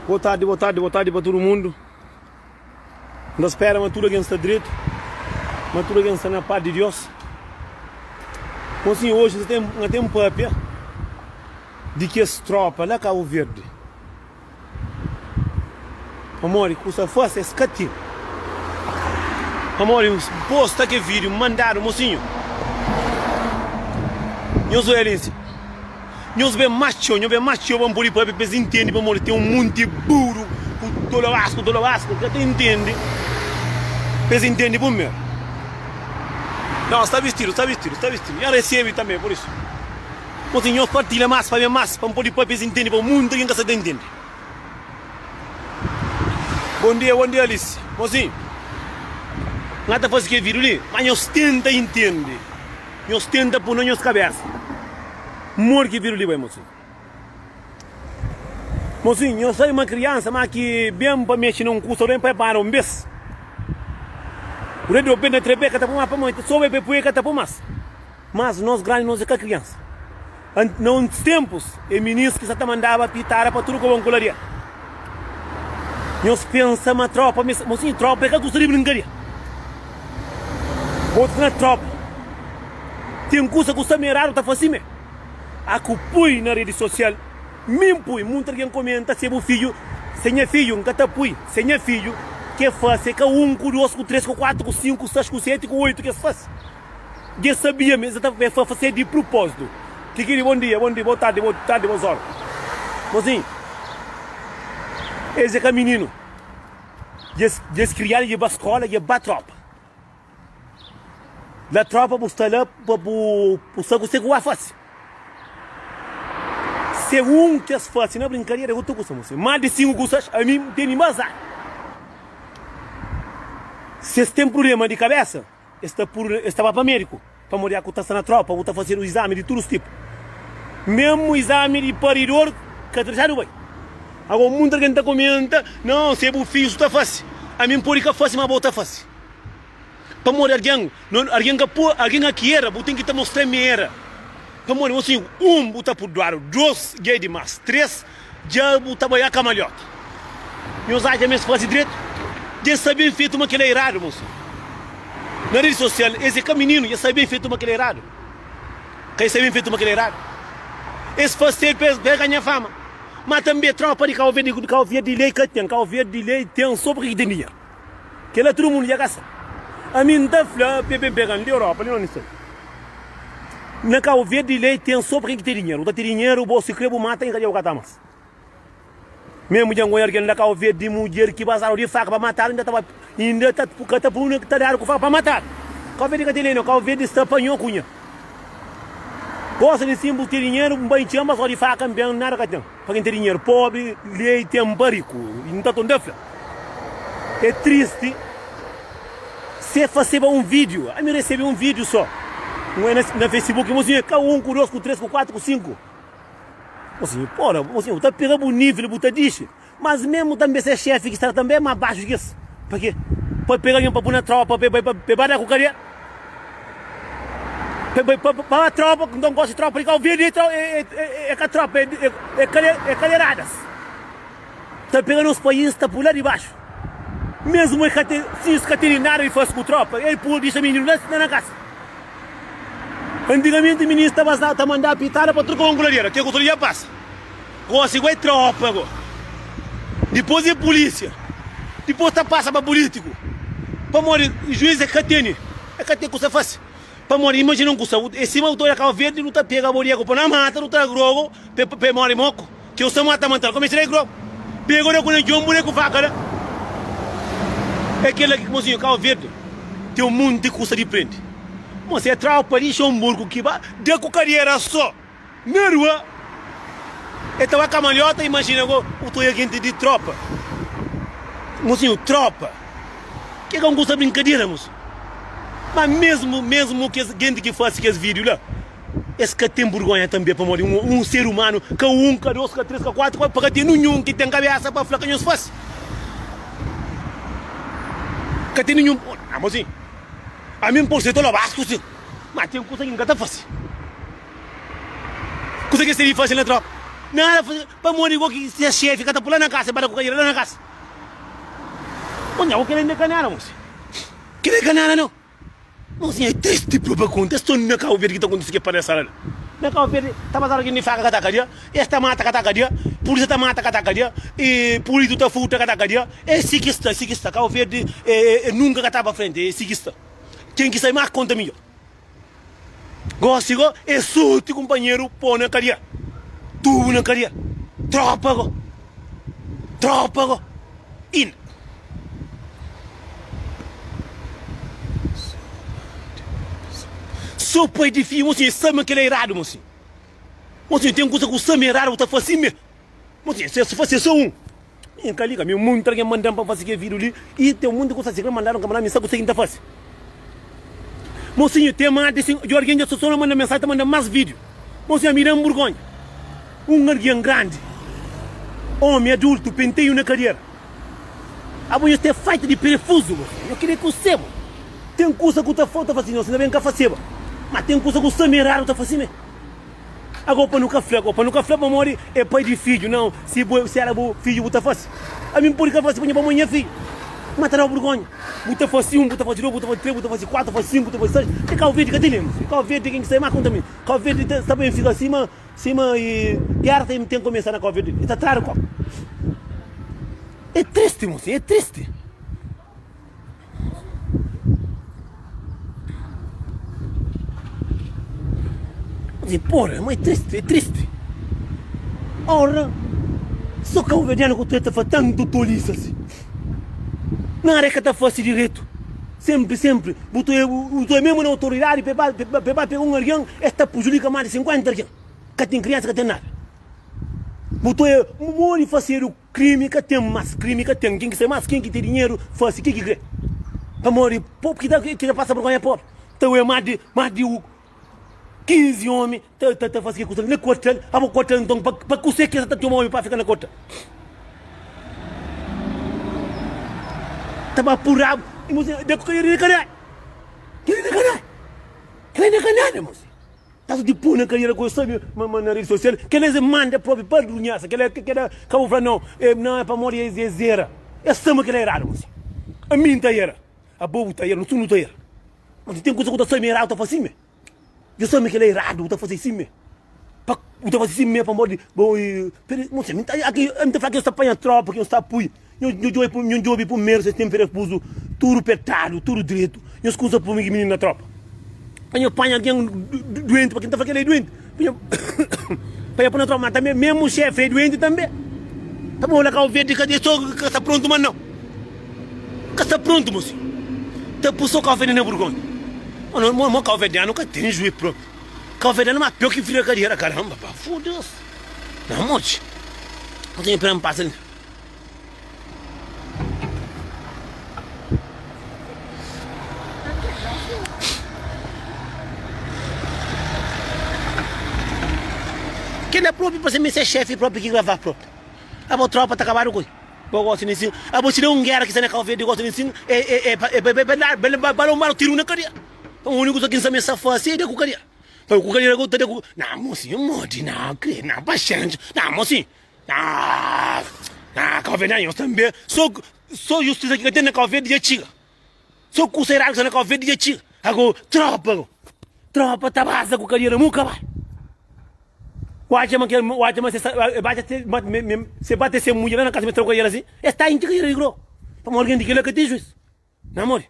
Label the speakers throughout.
Speaker 1: Boa tarde para todo mundo. Nós espera uma tudo que está direito, uma tudo que está na paz de Deus. Mas sim, hoje tem um papel de que as tropas lá Cabo Verde, amor, custa força escati. Amor, posta que vídeo mandaram, mocinho. Nós olhamos, nós bem macho, vamos por aí para ver se entende, para morrer tem um monte burro, com todo o asco, que tu entende? Para entende por mim. Não, está vestido. Já recebe também, por isso. Mocinho, nós partilha mais, para poder para ver se entende, para o mundo que você entende. Bom dia, Alice. Mocinho, nada faz que vídeo ali, mas nós tenta entender. Nós tenta pôr na nossa cabeça. Mor que vira ali, vai, mocinho. Mocinho, eu sou uma criança, mas que bem para mexer num curso, nem prepara um mês. O rei do bem da trebeca está por uma para muito, só vai para poeira está por mais. Mas nós grandes, nós é que criança. Nos tempos, o ministro que se mandava pitar para tudo como colaria. Nós pensamos a tropa, mocinho, tropa é que tu seria brincadeira. Outro na tropa. Tem coisa que o merado está fazendo. A cupui na rede social. Mim pui, muita gente comenta se o filho, sem filho, nunca tá pui, sem filho, que faz, que 1, 2, 3, 4, 5, 6, 7, 8, que faz. Eu sabia mesmo, eu estava fazendo de propósito. Que queria, bom dia, boa tarde, boas horas. Mozinho, esse é que é menino. Eles criaram de escola e a tropa. Da tropa busca lá para o saco seco a face. Se um que as faz na brincadeira eu estou com você. Mais de 5 custas a mim tem mais. Se tem problema de cabeça, estava para médico, para morrer com a na tropa, vou fazer o exame de todos os tipos. Mesmo o exame de paridor, que já não vai. Agora muita gente comenta, não, se o filho está fácil. A mim por que fácil, mas bota fácil. Para morrer alguém aqui era, tem que te mostrar minha era. Para morrer assim, botar por doar, 2, já é demais, 3, já botar banhar camalhota. Meus áreas mesmo fazem direito, já sabem feito uma que é errado, moço. Na rede social, esse é menino, já sabem feito uma que é errado. Quem sabem feito uma que é errado. Esse fazer para ganhar fama. Mas também tropa de Cabo Verde de lei que tem, Cabo Verde de lei tem sobre que tem dinheiro. Que lá todo mundo já gasta. A mim da flor, pegando na Europa, não sei. Na Cabo Verde de lei tem só para quem tem dinheiro. Dá dinheiro, o bolso crebo mata em cadê o catamas. Mesmo de mulher que na Cabo Verde de mulher que passaram de faca para matar, ainda está por catapulta que está dando com faca para matar. Cabo Verde que tem dinheiro, Cabo Verde está apanhou cunha. Gosta de símbolo ter dinheiro, um banho chama só de faca, bem nada que tem. Para quem tem dinheiro, pobre, lei tem um barico, não está tão defla. É triste. Se fazer um vídeo, a mim recebi um vídeo só. Não é na Facebook, mocinho, cá 1, 2, 3, 4, 5. Mocinho, porra, mocinho, tá pegando o nível, botar disso. Mas mesmo também ser chefe, que está também mais baixo que isso. Para quê? Pode pegar um para pôr na tropa, para pegar a cucaria. Para a tropa, que não gosta de tropa, porque o vídeo é que a tropa, é calheiradas. Tá pegando os países, está por lá de baixo. Mesmo se os caterinários fossem com tropa, ele pula disso menino na casa. Antigamente o ministro estava a mandar a pitada para trocar uma goladeira, que a goladeira passa. Agora se vai tropa agora. Depois é polícia. Depois passa para político. Para morrer, o juiz é catene. É catene que você faz. Para morrer, imagina um curso. Esse motor é Cabo Verde, não está pega a bolinha para na mata, não está grogo, para morrer moco. Que você mata mantal, como é que é grogo? Pegou com o John Boneco faca, né? É aquele que, mozinho, Cabo Verde, tem um monte de curso de prende. Você é tropa de Xamburgo que vai, de cucaria só, na rua. Então a camalhota, imagina, o gente de tropa. Mozinho, tropa. Que é um curso de brincadeira, moço? Mas mesmo que gente que faz aqueles vídeos lá, esse que tem vergonha também para morrer, um ser humano, que 1, que 2, que 3, que 4, para ter nenhum que tem cabeça para falar que não se faz. Que tem nenhum. Ah, mozinho. A mim por ser todo vasco, sim. Mas tem coisa que nunca está fácil. Coisa que seria fácil na tropa. Nada para morrer igual que se é chefe, que tá pulando na casa, para com a lá na casa. Olha, o que ele não canara, moço. Que ele canara, não. Moço, é triste para conta. Estou na casa verde que está acontecendo para essa hora. Na casa verde, está passando aqui em faca catacaria, esta mata catacaria, polícia está mata catacaria, e polícia está futa catacaria, é siquista, casa verde nunca está para frente, é siquista. Quem que sai mais conta minha. Gosto, é só teu companheiro pôr na cadeia. Tu na cadeia. Tropa, in. Só pai de filho, moço, sabe que ele é errado, moço. Moço, tem coisa que o Sam é errado, tá fazendo. Moço, se fosse só um. Em caliga, meu mundo tá mandando para fazer que vídeo ali, e tem um mundo que você mandaram camarada mensagem que você ainda faz. Mocinho, tem mais de 5. De alguém já só manda mensagem, tá mandando mais vídeo. Mocinho, Miriam Borgonha. Um arguião grande. Homem adulto, penteio na carreira. Amanhã tem feito de parafuso, mocinho. Eu queria que você, tem coisa que tá falta fazendo, você não vem cá fazer. Mas tem coisa que você é raro, tá fazendo. Agora para nunca flapa, amor, é pai de filho, não. Se era filho, você faz. A mim, por que fazer para amanhã, filho? Matará o Borgonha. Buta fosse 1, buta fosse 2, buta fosse 3, buta fosse 4, fosse 5, buta fosse 6. Tem cá o vídeo que te lembro. Cá o vídeo quem sai mais conta mim. Cá o vídeo também fica acima e arte tem que começar na cá o vídeo. Está claro, qual? É triste, moço, é triste. Mas porra, mas é triste. Ora, só cá o vídeo que tu está tanto tolice assim. Não é que está fácil direito. Sempre. Botou mesmo na autoridade, pegar um alguém, esta prejudica mais de 50 alguém. Que tem criança que tem nada. Botou morre fazer o crime, que tem mais crime, que tem quem que mais, quem que tem dinheiro, faz o que quer. Para morrer, pobre que já passa por ganhar pobre. Então é mais de 15 homens, está fazendo coisa na quartel, a quartel então, para que você quer ter um homem para ficar na quartel. Estava apurado. E você, de querer canal. Querer canal, moço. Está de pôr na carreira com essa na rede social. Que eles mandam próprio para dunhaça. Que ele acabou falando, não é para morrer, é zero. É samba que ele é errado, moço. A mim está errado. A boa está errado, não está errado. Mas tem coisa que está sendo errado, está fazendo. Eu sei que ele é errado, está fazendo assim. Está fazendo assim para morrer. Bom, moço, aqui, eu estou falando que está apanhando tropa, que está apoio. Eu jogo para o meio, vocês têm parafuso, tudo apertado, tudo direito. Eu escuso para o menino na tropa. Eu apanho alguém doente, para quem está falando que ele é doente. Para pôr na tropa, mas também, mesmo o chefe é doente também. Tá bom, olha cá o verde, cadê só que está pronto, mas não. Que está pronto, moço. Está por só cá o verde na Borgonha. Não, cá o verde, nunca tem juiz próprio. Cá o verde não é pior que filho da carreira, caramba, pá, foda-se. Não, moço. Não tenho pena, passa ali. Que ele é próprio para ser chefe próprio que gravar próprio. A boa tropa está acabando com ele. Eu gosto disso. A boa tirar guerra que está na calveira, eu gosto disso. Para um malo tiro na cadeia. O único que sabe essa fase é com cadeia. Para o cadeia eu tenho que não, mocinho, morte, não, bastante. Não, mocinho. Não, calveira eu também. Só justiça que tem na calveira de chiga. Só considerar que está na calveira de chiga. Agora tropa tá base com cadeia nunca vai. Se bate essa mulher na casa, me troca ela assim, está em que ele grou. Para alguém de que ele que tem juízo. Não, amor.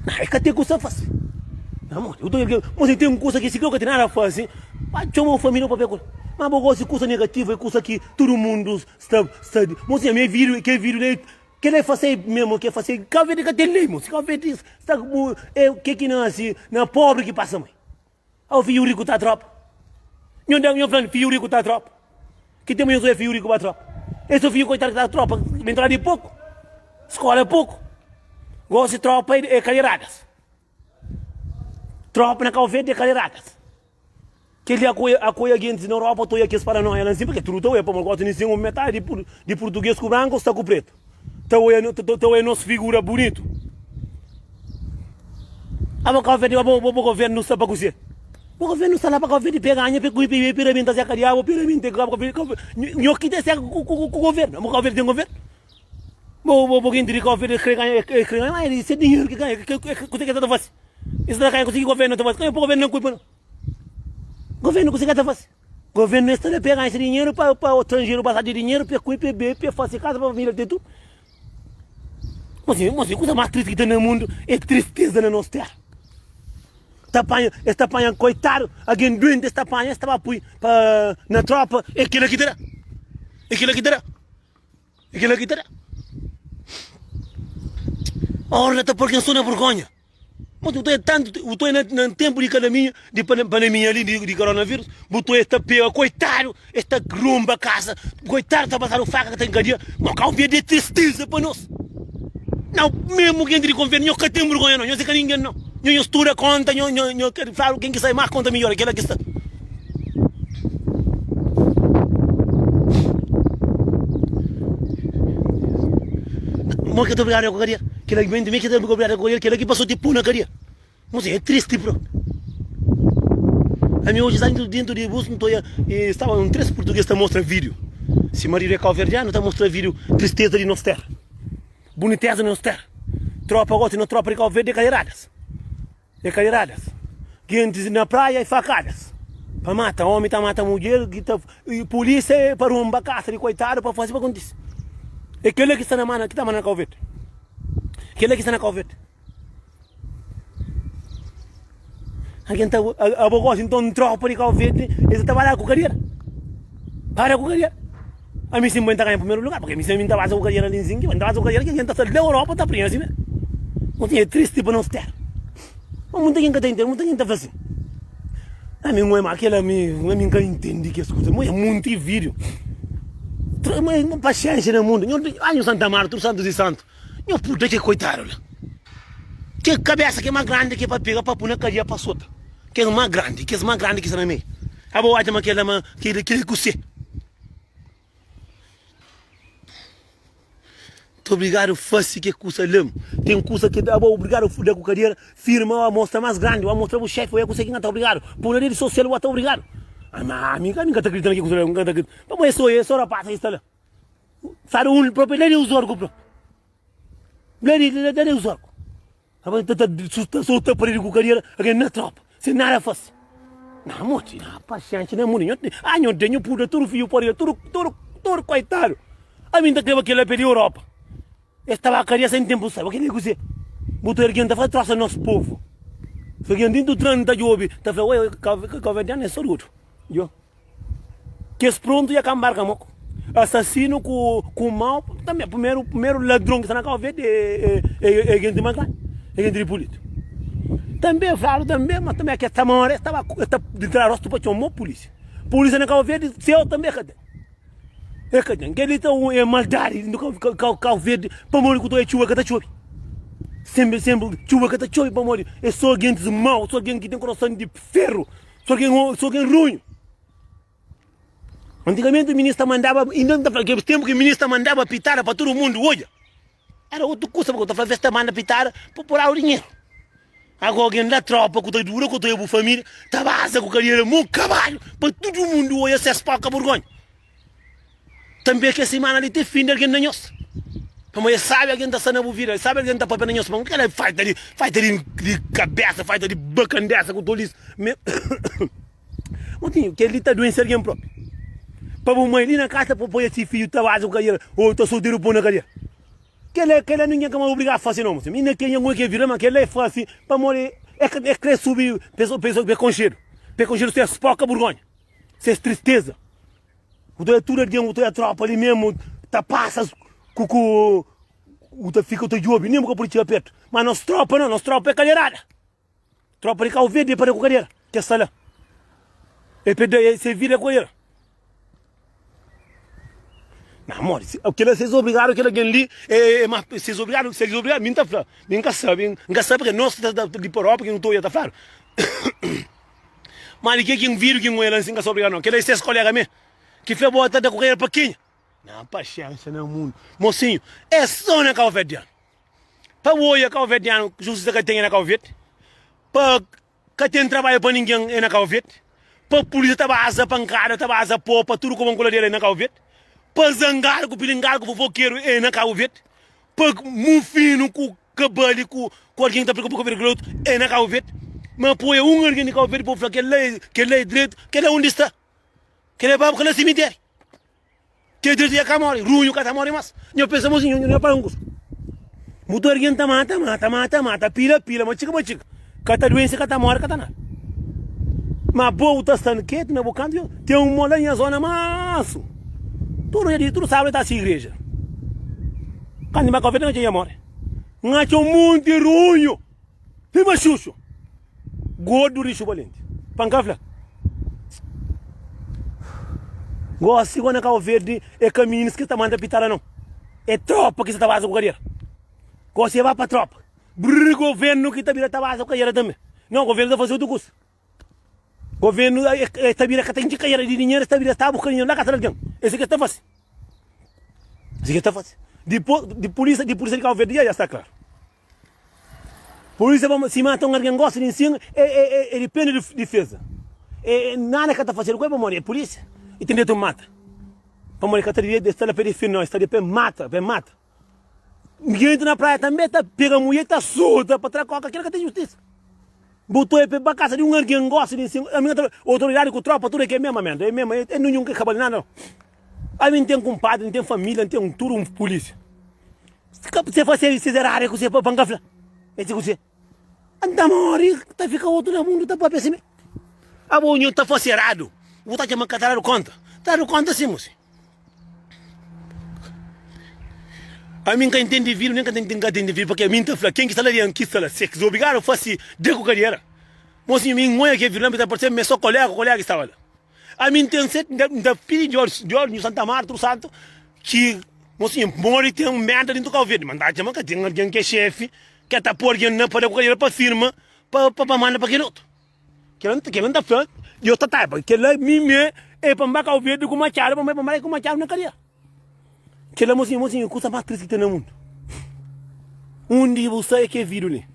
Speaker 1: Não, é que tem coisa fácil. Não, amor. Você tem uma coisa que se grou que tem nada a fazer. Vai chamar a família para pegar. Mas eu gosto de coisa negativa, é coisa que todo mundo está. Mas a minha vídeo, que vídeo, que ele fazer mesmo, que fazer. Cada vez que tem lei, moço. Cada vez que que não assim, não pobre que passa, mãe. O filho rico está a tropa. Eu falando, filho rico está a tropa. Que tem muito filho rico para a tropa. Esse filho coitado que está a tropa, entrar de pouco. Escola é pouco. Gosto de tropa é calheiradas. Tropa na calvete é calheiradas. Que ele acolhe gente na Europa, estou aqui para nós, não porque tudo é para gosto de ensinar metade de português com branco, está com preto. Então é nossa figura bonito. A calvete, o governo não sabe para cozer. O governo está lá para o governo pegar a para piramenta se acabar o piramenta que o governo não quita se o governo, o governo tem governo. Vou quem diria que o governo ganha, mas isso é dinheiro que ganha, que está fácil. Isso não ganha conseguir governo está fácil, ganha para o governo não cuida não. Governo consegue está fácil. Governo está a pegar esse dinheiro para o estrangeiro passar de dinheiro para cuidar para fazer casa para a família ter tudo. Mas a coisa mais triste que tem no mundo é tristeza na nossa terra. Esta apanha, coitado, alguém doente, esta apanha, estava na tropa, é aquilo que terá. Ora, está por quem sou na vergonha. Mas eu estou no tempo de pandemia ali, de coronavírus, botou esta pega, coitado, esta grumba casa, coitado, está a passar o faca que tem cadeia, mas cá um de tristeza para nós. Não, mesmo quem diria governo, não tem vergonha não sei que ninguém não. Não estuda conta, não quero falar quem que sai mais conta melhor, aquela que está. Mas que estou obrigado com a cadeia, aquela que vem de mim que estou obrigado com a cadeia, aquela que passou tipo na cadeia. Mas é triste, bro. A mim hoje está dentro de bus, estava um 3 português que mostra vídeo. Se Maria é calverdiano, está mostrando vídeo, tristeza de nossa terra. Boniteza de nossa terra. Tropa gosta na tropa de Cabo Verde, calheiradas. Guentes na praia e facadas. Para matar homem, para matar mulher, e polícia é para uma casa de coitado para fazer para acontecer. É aquele que está na mão, que está na Cabo Verde. Alguém está a bogose, então tropa de Cabo Verde, eles trabalham com carreira. Para com carreira. A mim sempre ganha em primeiro lugar, porque a mim sempre está com carreira ali em Zingue, mas está com carreira que a gente está da Europa, está preso assim, né? Não é triste para nós ter. Mas muita gente está entendendo, muita gente está fazendo. A mim não é mais aquela, a mim nunca entendi que as coisas, mas é muito vídeo. Mas uma paciência no mundo. Olha o Santa Marta, o Santos e Santos. Eu puta que coitado, lá. Que cabeça que é mais grande que é para pegar para pôr na cadeia para solta. Que é mais grande que está na meia. A boa chama aquele cusse. Tô obrigado fácil que custa lemo. Tem um curso que dá obrigado a fuder com cadeira, firma a mostra mais grande, a mostra o chefe, eu consegui não tá obrigado. Por rede social eu estou obrigado. Mas nunca tá acreditando que custa, nunca tá acreditando. Mas é só rapaz isso lá. Sabe um próprio ele usa o bro. Ele usa. Agora tá solta por ele com cadeira, alguém na tropa. Sem nada fácil. Não, moço, não, paciente, não é muito. Não tenho puta, tudo fio por ele, tudo coitado. A mim tá querendo que ele pedir Europa. Estava a cadeia sem tempo, sabe o que ele dizer? Botou ele que não faz troça nosso povo. Foi que dentro do trânsito da job, tá falando, oi, calverdiano é só outro. Jo. Que é pronto e acabar com moco. Assassino com mal, também primeiro ladrão que está na Calverde é gente mais grande, é gente de político. Também falo mas também que esta hora estava de trás para chamar polícia. Polícia na Calverde, seu também cadê? É que ele está é maldade no Calverde para morrer com toda a chuva que está chovendo. Sempre chuva que está chovendo para morrer. É só gente mau, só gente que tem coração de ferro, só gente ruim. Antigamente o ministro mandava, ainda naquele tempo que o ministro mandava pitar para todo mundo, olha. Era outra coisa, porque eu estava fazendo manda pitar para pôr o dinheiro. Agora alguém da tropa, que está dura, que está com a família, estava asa com carreira, muito cavalo, para todo mundo olhar se para a vergonha. Também que a semana ali tem fim de alguém na nossa. Mas sabe alguém está sendo ouvir, sabe alguém está para na nossa, mas aquela faz ali de cabeça, faz ali de bacandessa com todo isso. Mas tinha, que ele está doente alguém próprio. Para uma mãe ali na casa, para pôr esse filho, está asa com carreira, ou está solteiro por na carreira. Que ele ninguém vai obrigar a fazer não, mas ainda que ninguém que vira, mas que ele é fácil para morrer, é que subir, pessoa que com cheiro se é spoca vergonha, se é tristeza. O da tudo de um da tropa ali mesmo, tá passas com o da fica o teu job, nem com a polícia perto. Mas nossa tropa é calheirada. Tropa de Cabo Verde para com cadeira, que é sala. É perder, se vira com ele. Não, amor, aquele vocês obrigaram aquele alguém ali, mas vocês obrigaram, mim tá falando, nunca sabe porque nós de Europa que não estou aí tá falando. Mas ninguém que vira que não é lá assim que se obrigaram não, aquele esses colegas meus. Que foi boa até da correia pouquinho. Não, paciência no mundo. Mocinho, é só na Calverdiano. Para o olho Calverdiano, justiça que tem na Calverde. Para que tem trabalho para ninguém é na Calvet, para a polícia trabalha pancada, trabalha popa, tudo como coladeira é na Calvet, para zangar com pilingar com fofoqueiro é na Calvet, para mufino com cabelo com alguém que está preocupado com o outro é na Calvet, mas põe alguém na Calvet para falar que ele é direito, que ele é onde está, que ele é para o cemitério, que é direito de acamore, ruim o catamore, mas não pensamos em não é para um curso. Motor alguém mata, pila, mas chica. Kata doença, kata morre, kata nada. Mas boa, tá estando quieto, na boca, tem um molinha zona maço. Tudo sabe, tá assim, igreja. Quando me convida, não tinha morre. Não tinha um monte de runho. E mais chuchu. Gordo, richo, valente. Pancafla. Gosto, se quando é verde, é caminhos que tá mandando pitar, não. É tropa que você tá fazendo com a carreira. Gosto, você vai pra tropa. Governo que está virando tabasa com a também. Não, o governo está fazendo o curso. Governo está virando que tem de carreira de dinheiro, está virando tá buscando dinheiro lá casa de alguém. Esse que está fácil. Esse que está fácil. De polícia de Cabo Verde já está claro. Polícia se mata alguém gosta de ensino, depende de defesa. Nada que está fazendo coisa para morrer, é polícia. E tem de mata. Para morrer que está na periferia, não, está de pé mata. Ninguém entra na praia também, pega a mulher, tá surda para tracar aquilo que tem justiça. Botou ele para casa de um alguém gosta de ensino. A minha autoridade com tropa, tudo é que é mesmo, é mesmo, é nenhum que acaba de nada, não. A mim tem compadre, não tem família, não tem tudo, polícia. Se você fizer área com você, para pancafla, é isso que você. Anda, morre, tá fica outro no mundo, tá para pensar. A boa tá facerado. Vou estar chamando que tá dando conta. Tá dando conta, sim, moço. A mim que entende vir, nem que entende vir, porque a mim tá falando, quem que está ali aqui, está lá, se obrigaram a fazer de carreira. Mas a mim não é que vir lá, por ser, mas só colega que estava lá. A mim tem sete, da filha de Jorge, Santa Marta, tudo santo, que, mocinho, morre tem um merda dentro do Cabo Verde, mas dá chama que tem alguém que é chefe, que está por alguém na para carreira para firma, para mandar para aquele outro. Que não está falando, eu estou taipa, que lá mim é para mandar Cabo Verde com uma chave, para mandar com uma chave na carreira. Que lá, mocinho, coisa mais triste que tem no mundo. Onde você é que é vindo ali?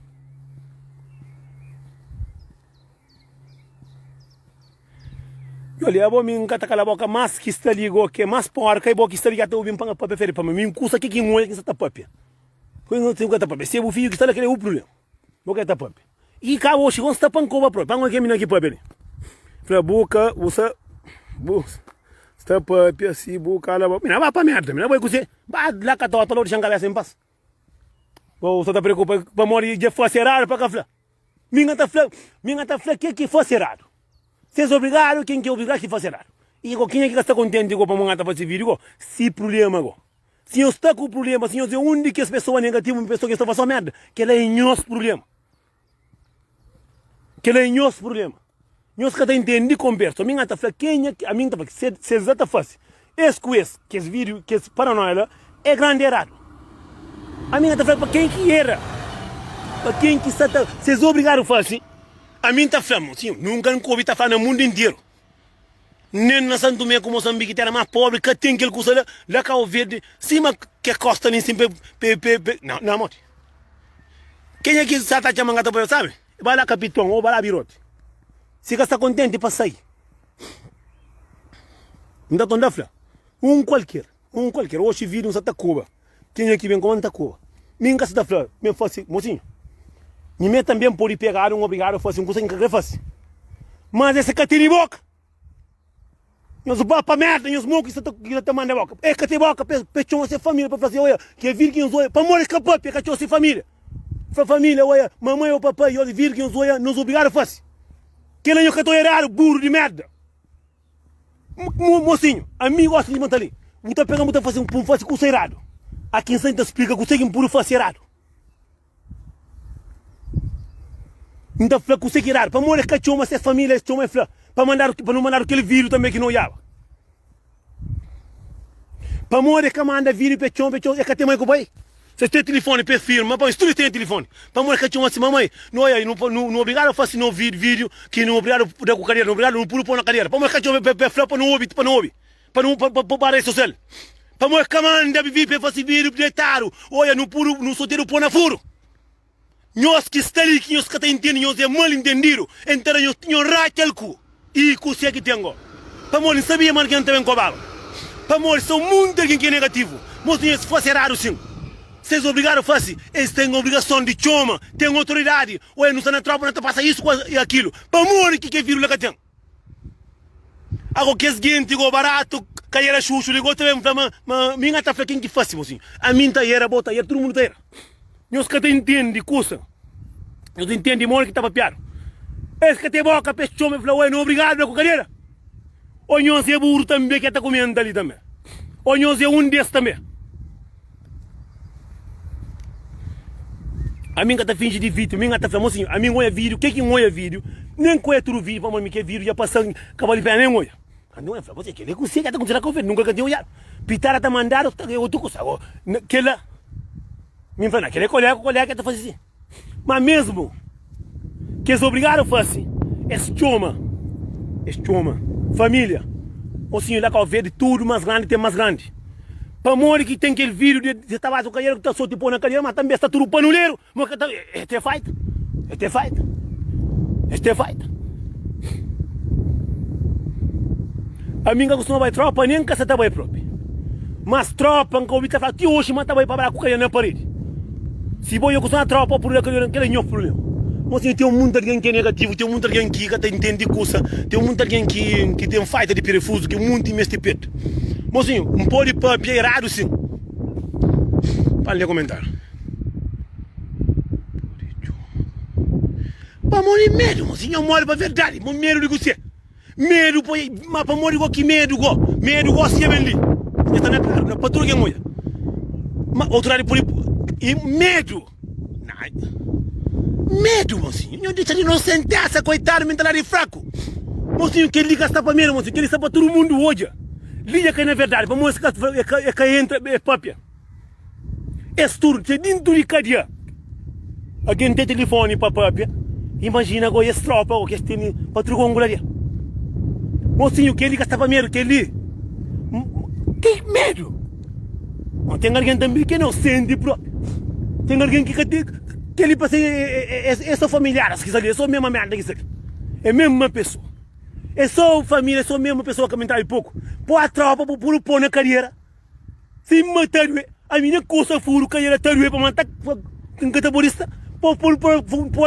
Speaker 1: Olha, eu vou me encatar com a boca mais que está ali, que mais porca, e boca que está ali, até ouvir para preferir para mim. Custa que não é que está papel. Quando não tem que estar papel, se o filho que está ali, é o problema. Não quer estar papel. E cá, hoje, quando está pancova próprio, para alguém aqui papel. Para boca, você. Está papel, assim, boca, lá, não vai para merda, não vai cozer. Vai lá que está todo de cabeça em paz. Você está preocupado para morrer de facerar para cá, flá. Minha está flá, que facerar. Vocês obrigaram quem que obrigar que facerar. E quem é que está contente com para montar fazer vídeo? Se problema, se eu estou com problema, se eu sei onde que as pessoas negativas, uma pessoa que está fazendo merda, que ela é nosso problema. Que ela é nosso problema. Nós que está entendendo conversa, a minha está falando, quem é que a minha está falando, se exata faz, que esse vídeo, que esse paranoia é grande errado. A minha está falando para quem que era, para quem que está, vocês obrigaram a fazer, a minha está falando, sim, nunca no Covid está falando no mundo inteiro. Nem na Santo Tomé, como Moçambique, que era mais pobre, que tem aquele custo lá, Cabo Verde, cima que costa nem sempre, não, morte. Quem é que está chamando a tua, sabe? Vai lá, capitão, ou vai lá, birote. Se você está contente para sair. Não está tão flá. Um qualquer. Hoje viram Santa Cuba. Quem é que vem com Santa Cuba? Minha casa está flá. Me faz assim, mocinho. Ninguém também pode pegar obrigado a fazer um curso que faz. Mas esse que tem boca. Nós vamos para merda, nós vamos que está mandando boca. É que tem boca, pechou você família para fazer, olha, que é virgem olha, para morrer escapar, pechou você família. Para família, olha, mamãe ou papai, olha, virgem olha, nos obrigaram a fazer. Que ele é que estou errado, burro de merda. Mocinho, a mim gosta de manter ali. Muita pega, muita fazer um fazer curso errado. Aqui em Santa explica que você tem um puro fazer errado. Então, flá, que você é errado. Para morrer cachorro, mas é família, é flá. Para não mandar aquele vírus também que não ia. Para morrer que manda vírus, pechão, é que tem mais que o pai. Você tem telefone para firma, mas tu tem telefone. Para morrer que tinha assim, mamãe, não obrigado a fazer no vídeo, que não obrigado a dar com carreira, não obrigado a pôr na carreira. Para morrer que tinha para não ouvir, para a rede social. Para morrer que manda viver para fazer vídeo, direitaro, olha, não solteiro pôr na furo. nós que está ali, que nós que entendem, nós é mal entendido, então nós racha o cu, e o que é que tenho. Para morrer, sabia, mano, que não tem cobalo. Para morrer, são muito alguém que é negativo, mas se fosse raro, sim. Vocês obrigaram a fazer, eles têm obrigação de chama, têm autoridade, ou não estão na tropa, não passa isso e aquilo. Para morrer, que é vírus que tem. Agora que é seguinte, barato, que era xuxo, ligou também, mas minha tá fraquinha que faz, assim. A minha tá era, bota, era, todo mundo tá era. Nós que entendem de coisa, nós entendem de morrer que estava pior. Esse que tem boca, peixe chama, falou, não obrigado, com cadeira. Ou nós é burro também, que está comendo ali também. Ou nós é desses também. A minha tá finge de vídeo, a minha tá falando assim, a minha olha vídeo, o que olha vídeo? Nem conhece tudo vídeo, para mim que é vídeo, já passando, cavalo de pé, nem olha. Não é, você que nem consegue, tá acontecendo com o nunca cantinho olhar. Pitara tá mandado, eu tô com isso. Aquela, me fala, aquele colega que tá fazendo assim. Mas mesmo, que eles obrigaram a fazer, chama, família. O senhor lá que eu vejo tudo mais grande, tem mais grande. Para morrer que tem aquele vídeo de tabaco, o cadeiro que está só tipo na cadeira, mas também está tudo panuleiro. Mas este é fight. A minha costuma vai tropa, nem que você tá vai próprio. Mas tropa, que eu vi que fala, tio, hoje mata vai para a cadeira na parede. Se eu costuma a tropa, por aquele não problema. Mas assim, tem muito alguém que é negativo, tem muito alguém que entende coisa, tem muito alguém que tem fight de perifuso, que muito investe peito. Mas assim, um pó de papo é errado sim. Para ler comentário. Para morrer medo, mas assim, eu moro para verdade, mas medo de você. Medo, mas para morrer que medo, se é bem ali. Está na patrulha que mulher. Mas outro lado por medo. Medo, mocinho. Não deixa de inocente essa, coitado, mentalidade fraco. Mocinho, que liga está para mim, mocinho, que ele está para todo mundo hoje. Liga que é na verdade, para mostrar que entra, é papia. É tudo, se dentro de cadeia. Alguém tem telefone para papia. Imagina agora esse tropa, ou que tem para trucongo ali. Mocinho, que liga está para mim, que ele. Que medo. Mas tem alguém também que não sente próprio. Tem alguém que ele passa, é só familiar, se quiser, é só a mesma merda que isso aqui. É a mesma pessoa. É só família, é só a mesma pessoa que mental pouco. Pô a tropa, por pôr na carreira. Se matar, a minha coisa furo, carreira tarue para matar um cataborista. Pôr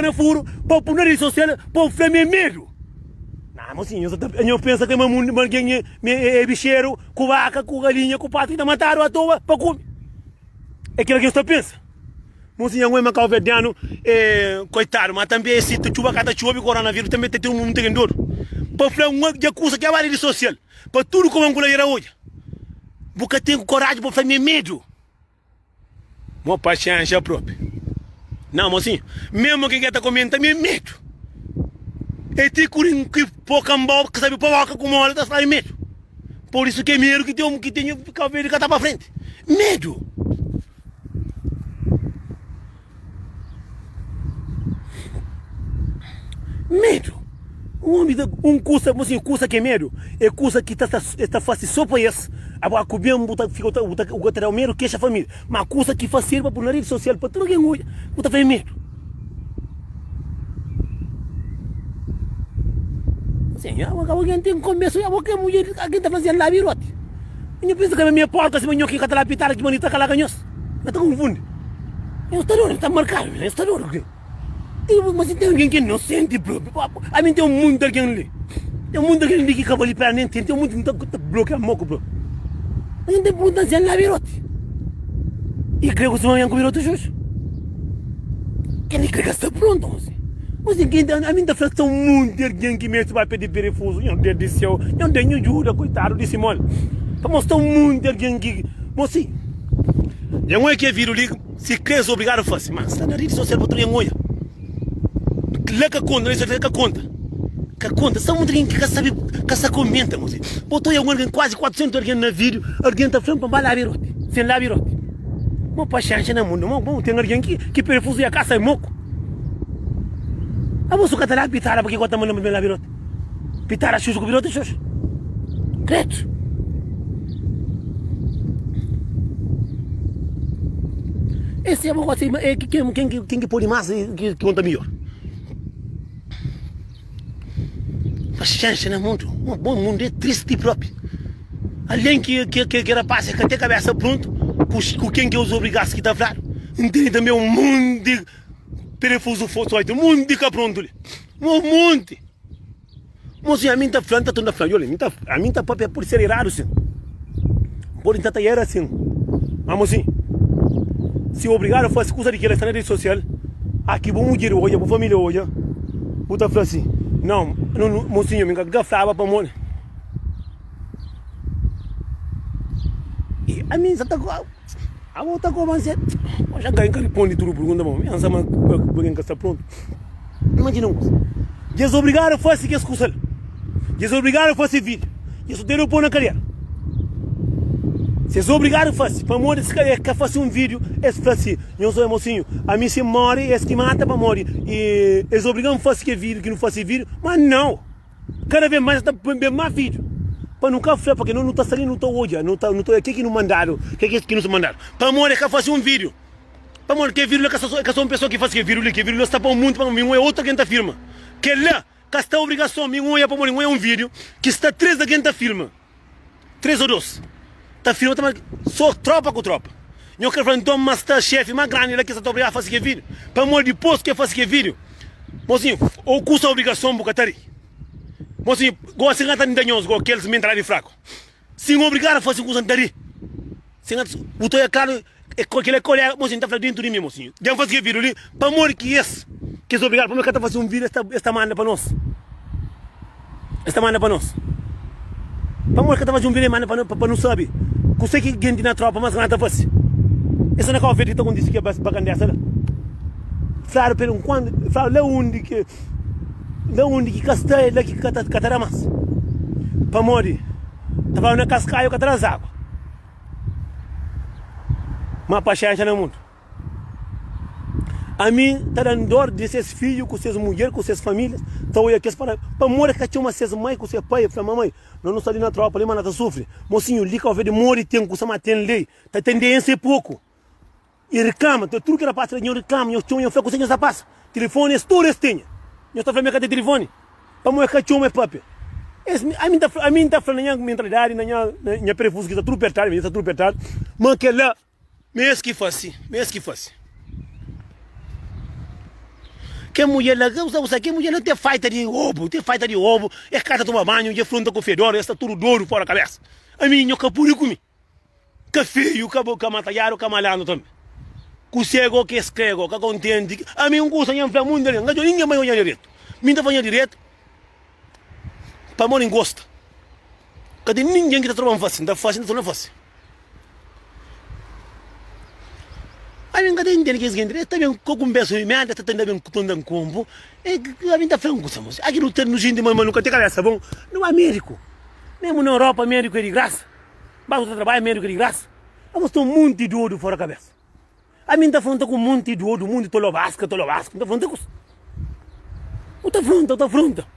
Speaker 1: na furo, pôr na rede social, pôr fêmea medo. Não, mocinho, eu penso que alguém é bicheiro, com vaca, com galinha, com pato, e mataram à toa para comer. É aquilo que você pensa. Mocinho, não é macau verdiano, coitado, mas também esse chuva, cada chuva e coronavírus também tem um mundo dor. Para falar uma coisa que é a rede social, para tudo como a mulher era hoje. Porque tenho coragem para fazer medo. Uma paciência própria. Não, mocinho, mesmo quem está comendo também é medo. É tipo que pouca mão que sabe pouca como ela está falando medo. Por isso que é medo que tem que está para frente. Medo. Medo. Coisa que é medo. É coisa que está fácil só para isso. Agora, que o bem o medo que é a família. Mas coisa que faz serva por na rede social para todo mundo. Você faz medo. Assim, alguém tem começo, alguém está fazendo lá virote. Eu penso que a minha porca, se eu que está lá pitar aqui, bonita, que lá ganhou. Eu estou confundindo. Eu estou está marcado, eu estou mas tem alguém que não sente próprio. A mim tem um mundo de alguém ali. Tem um mundo de alguém ali que acabou de perder, nem tem um mundo que bloqueia moco, bro. A gente tem mudança lá virote. E creio que se vai com virote justo. Quem crê que está pronto, você? Mas a mim está fazendo um mundo de alguém que mesmo vai pedir perifuso. Não tem de céu, não tem ajuda, coitado de Simone. Para mostrar um mundo de alguém que. Mas sim. Não é que é vírus ali, se crê obrigado a fazer. Mas está na rede social para tu olha. Leca conta, leca conta. Que conta, só muito alguém que sabe, que se comenta, moço. Botou alguém quase 400 alguém no vídeo, alguém está falando para lá virote, sem lá virote. Mas para change no mundo, mas tem alguém que perfuso e a caça é moco. A moça que está lá pitara porque quando estamos lá virote. Pitara xuxo com virote, xuxo. Credo. Esse é uma coisa, quem que pode mais que conta melhor. Paciência, né, mundo? Um bom mundo é triste próprio. Além que era passa, que até cabeça pronto, com quem que os obrigasse que está claro. Entende também um mundo de perifuso foto, um mundo de pronto ali. Um monte. Mas a mim tá falando, tá toda falando, olha, a mim tá próprio por ser errado, sim. Por tentar era assim. Vamos assim. Se obrigar a fazer coisa de que ela está na rede social, aqui vou mudar hoje, vou família hoje, vou falar assim, não, mocinho, me gafava para morrer. E a mim já está com a outra coisa, já ganhei que responde tudo pergunta, mas eu não sei que está pronto. Imagina uma eles obrigaram a fazer essa coisa, eles obrigaram a fazer vídeo, eles deram pôr na carreira. Se eles obrigaram a fazer, para morrer, se quer fazer um vídeo, eles falam assim, eu sou mocinho, a mim se morre, eles que mata para morrer. E eles obrigam a fazer vídeo, que não fazem vídeo, mas não. Cada vez mais está bem mais vídeo. Para nunca falar, porque não está saindo, não está hoje, não está, o que não mandaram, o que não se mandaram. Para morrer, quer fazer um vídeo. Para morrer, que vídeo, que só uma pessoa que faz que vídeo está para o mundo, para mim, é outra que está firma. Que lá, que está a obrigação, mim, é para morrer, é um vídeo, que está 3 da quem está firma. 3 ou 2. Tá firma, tá só tropa com tropa. Eu quero falar, então, mas tá chefe mais grande lá que está obrigado a fazer que vídeo. Para morrer de posto que fazer que vídeo. Mocinho, ou custa a obrigação, bocatari. Mocinho, gosta de ganhar dinheiro, igual aqueles mentalidade fraco. Se obrigar a fazer coisa de o teu é claro, aquele colega, mocinho, tá falando dentro de mim, mocinho. Deve fazer que vídeo ali, para morrer que esse. Que é obrigado, para morrer, fazer um vídeo, esta manda para nós. Esta manda para nós. Para morrer, que fazer um vídeo, manda para não saber. Você que gente na tropa, mas não faz. Essa não é a coisa que está acontecendo que é bacana dessa. Claro, pelo quando, fala lá onde que castelo, lá que cataramas. Para morrer, tá falando na cascaio, cataras água. Mas paciência no mundo. A mim, tá dando dor de seus filhos, com suas mulheres, com suas famílias. Então, eu aqui para morrer, que tinha uma seus mãe, com seu pai, fala, mamãe, não está ali na tropa, ali, mas não sofre. Mocinho, liga ao ver de morrer, tem com sama tem lei, tá tendência pouco. E reclama, tudo que era passa, eu reclamo, eu tinha, eu fui com senhas da passa. Telefone, histórias tenho. Eu estou falando que telefone, para morrer, que tinha uma papi. A mim tá falando na mentalidade, na minha prefuso, que está tudo apertado, mas que lá, mesmo que fosse. Que mulher lá, que mulher lá tem feita de ovo, é casa tomar banho, é fronta com fedora, está tudo douro fora da cabeça. A mim, eu capuro comigo. Que feio, que matalharo, que malhando também. Que cego, que escrego, que contente. A mim, gosto de falar muito dele, não ninguém vai olhar direito. Mim tá falando direito, para morrer gosta. Cadê ninguém que está trabalhando fácil, não fácil. A mim cadê entende que esse gente está bem com um peso de merda, está tendo bem com um combo. A mim está falando com isso. Aqui não tem gente, mas nunca tem cabeça bom. No Américo, mesmo na Europa, Américo é de graça. Vamos trabalhar, Américo é de graça. Vamos ter um monte de ouro fora da cabeça. A mim está falando com um monte de ouro, um monte de tolobasca, não está falando com isso. Está pronto.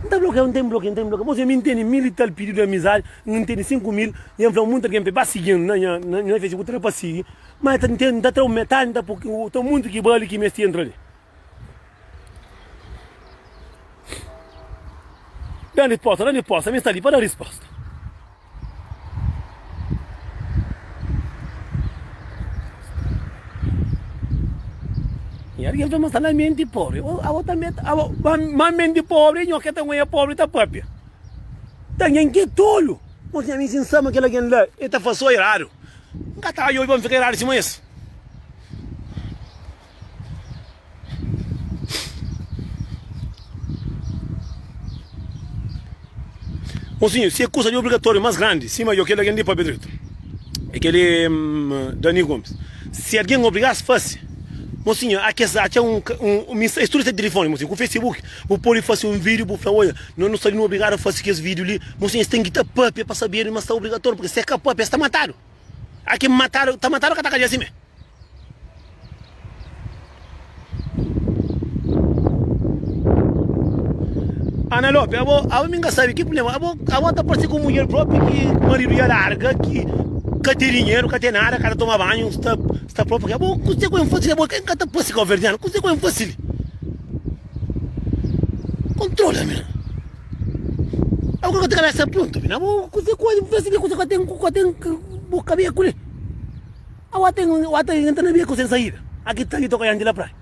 Speaker 1: Não tem bloqueio. Você me entende mil e tal pedido de amizade, não entende 5 mil, e eu falo muito que eu passo seguindo, não fez o que eu passo seguir, mas está tão metade, está muito que vale que me estia entrando ali. Dá resposta, a minha está ali para dar resposta. E alguém vai mostrar na mente pobre. A outra mente pobre, não quer ter uma pobre, tá própria. Tem que tolo. Mas a mim se ensama que ela quer lá. Ele tá fazendo errado. Nunca tá eu vamos ficar errado assim, mas. Mocinho, se é coisa de obrigatório mais grande, cima eu quero alguém de papel direito. É aquele Dani Gomes. Se alguém obrigasse, fácil. Mocinho, aqui há um estudo de telefone, mocinho, com o Facebook, vou pôr fazer um vídeo, vou falar, olha, não estou obrigado a fazer esse vídeo ali, mocinho, você tem que estar papi para saber, mas está obrigatório, porque se é papi, está matado. Aqui mataram, está matado que está caindo assim mesmo. Ana Lopes, a minha sabe que problema, a outra parece com mulher própria que marido ia larga, que que tem dinheiro, que tem nada, cara toma banho, está próprio. Bom, você com fácil, bom, quem cata posse governar, você com fácil. Controla, meu. Agora que cabeça pronto, meu. Você com fácil, você tem boca bem com ele. Agora tem entra na minha coisa saída. Aqui tá aqui toca de lá praia.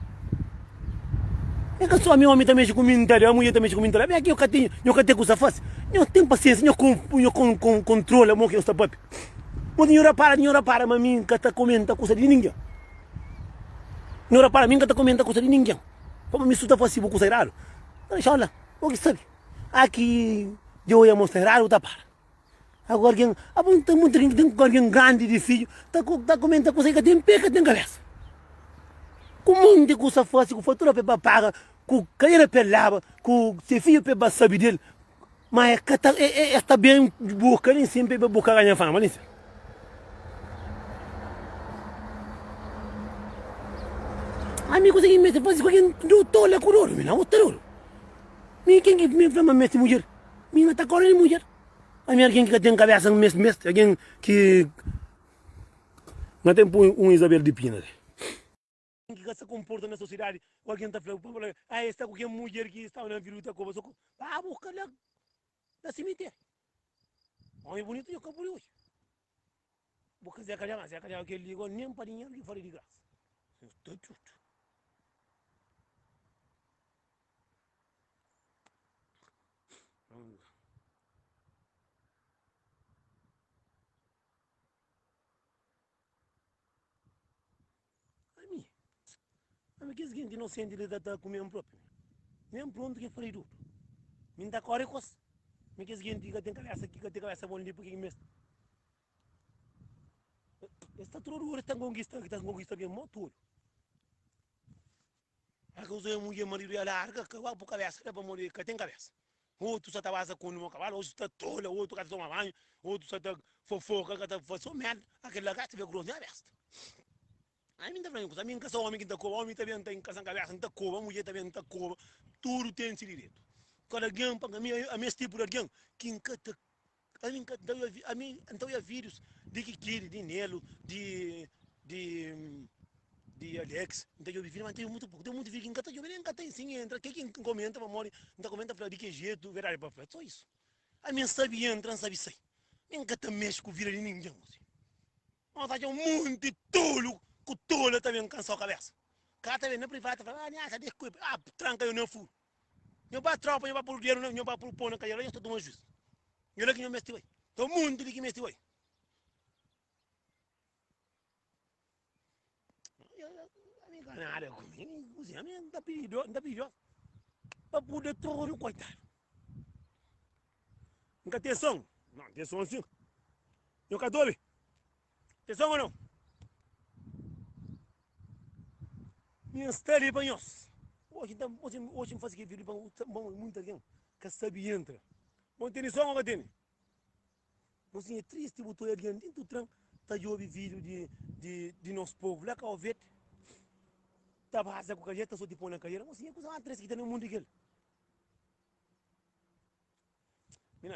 Speaker 1: É que só a minha homem também com comentário, a mulher também com comentário. Aqui eu tenho coisa fácil. Eu tenho paciência, eu controlo, eu que eu estou papi. Mas senhora para, mas mim que tá comenta coisa de ninguém. Senhora para, mim que tá comenta coisa de ninguém. Como me suta fácil, vou coisa raro. Deixa lá, o que sabe? Aqui eu ia mostrar raro, tá para. Agora alguém, tem muito alguém grande de filho, tá comenta coisa que tem pé, que tem cabeça. Com um monte de coisa fácil, com fatura para pagar, com cadeira para lava, com seu filho para saber dele. Mas está bem boca, nem sempre é boca ganha fama, nem sempre. Amigo, você me faz com quem não tola com ouro, não ouro. Me quem que me fama mestre mulher, me não está correndo mulher. A minha quem que tem cabeça mestre, alguém que não tem Isabel de Pina. Que se comporta na sociedade, alguém está falando, esta qualquer mulher que está na viruta como só, busca lá na cemitério. Homem bonito e eu acabo hoje. Porque Zé Calhama que ele ligou nem para dinheiro que fora de graça. Estou tudo. A mim que é seguinte, inocente, ele está com o mesmo próprio. Mesmo pronto que farei tudo. Me dá corre coisa. Me que é seguinte, que tem cabeça bonita, porque mesmo. Esta trouxa está conquista que é motor. A coisa é mulher marido é larga, que vai para cabeça, para morrer, que tem cabeça. Outro só está com um cavalo, outro está tola, outro está tomando banho, outro só está fofoca, que está fazendo merda. Aquele lagarto vê grosso, é besta. A mim também, a mim que sou homem que está com homem também tem cabeça, não está com a mulher também não está com tudo tem direito. Quando alguém, a minha tipo de alguém, que encanta, a mim, então é vírus de Kikiri, de Nelo, de Alex, então eu vi, mas tem muito pouco, tem muito vídeo que encanta, eu nem encanta sim, entra, quem comenta, mamãe, não comenta para de que jeito, verdade, para só isso. A minha sabe entra, não sabe sair. Encanta mexe com vira de ninguém, assim. Mas tá um monte de tolo, com tolo também cansou a cabeça. Cara também na privada, fala, desculpa, tranca eu não fui. Eu para tropa, eu para por dinheiro, eu para por pôr na cadeira, eu estou tomando juízo. Eu não quero mestre, todo mundo que mestre, a minha canada comigo, a minha não está pedindo, para poder todo coitado. Nunca tem som? Não, tem som assim. Eu cadole? Tem som ou não? Minha história é banhos. Hoje me faz que vir para muita gente que sabe entra. Bom, tem som ou tem? Você é triste, botou alguém dentro do trem, tá de ouvir vídeo de nosso povo, lá que eu vejo, tá base com a gente, só te põe na carreira, você é coisa mais triste que tem no mundo aquele.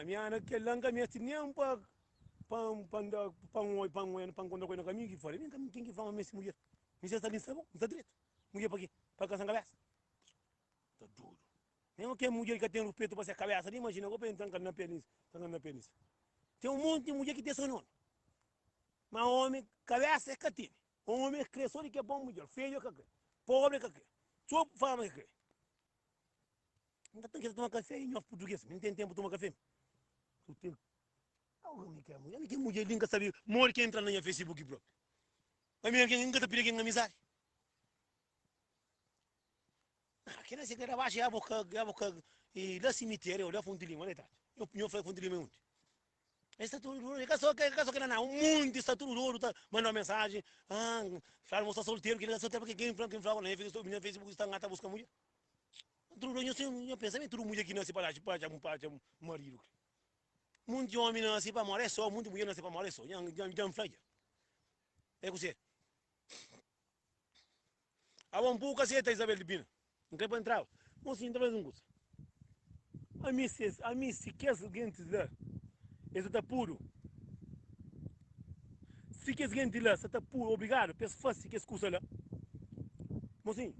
Speaker 1: Minha ana que langa minha tinha para quando eu caminho que fora, quem que fala mesmo mulher, me já está ali sabe, está direito, mulher para quê? Para caçar cabeça, tá duro. Mesmo que mulher que tem respeito para essa cabeça, nem imagina, eu vou entrar na penis. Tem um monte de mulher que tem seu nome. Mas homem, cabeça é que tem. Homem cresceu de que é bom mulher, feio que é, pobre que é, só fama que é. Não tem que tomar café em off português, não tem tempo de tomar café. Tu tem. Homem que é mulher, ninguém sabe, morre que entra na minha Facebook próprio. A minha quem nunca tá pedindo amizade. Que não sei que era baixo, a boca, e lá cemitério, lá fundo de lima, né, tá? Eu falei fundo de lima ontem. Está tudo duro, caso que não, um monte está tudo duro, tá? Manda uma mensagem, fala, moça solteiro, que ele está solteiro, porque quem fala, né, minha Facebook está ngata busca mulher. Tudo duro, eu pensamento, tudo mulher que não se para um marido. Muito homem não se para morrer só, muito mulher não se para morrer só, já flagra. É você. A bom pouco aceita Isabel de Pina, não quer para entrar, moça, ainda faz um curso. A mim se quer seguinte lá, isso está puro. Se que gente lá, você está obrigado, pensa fácil que escusa lá. Mas assim,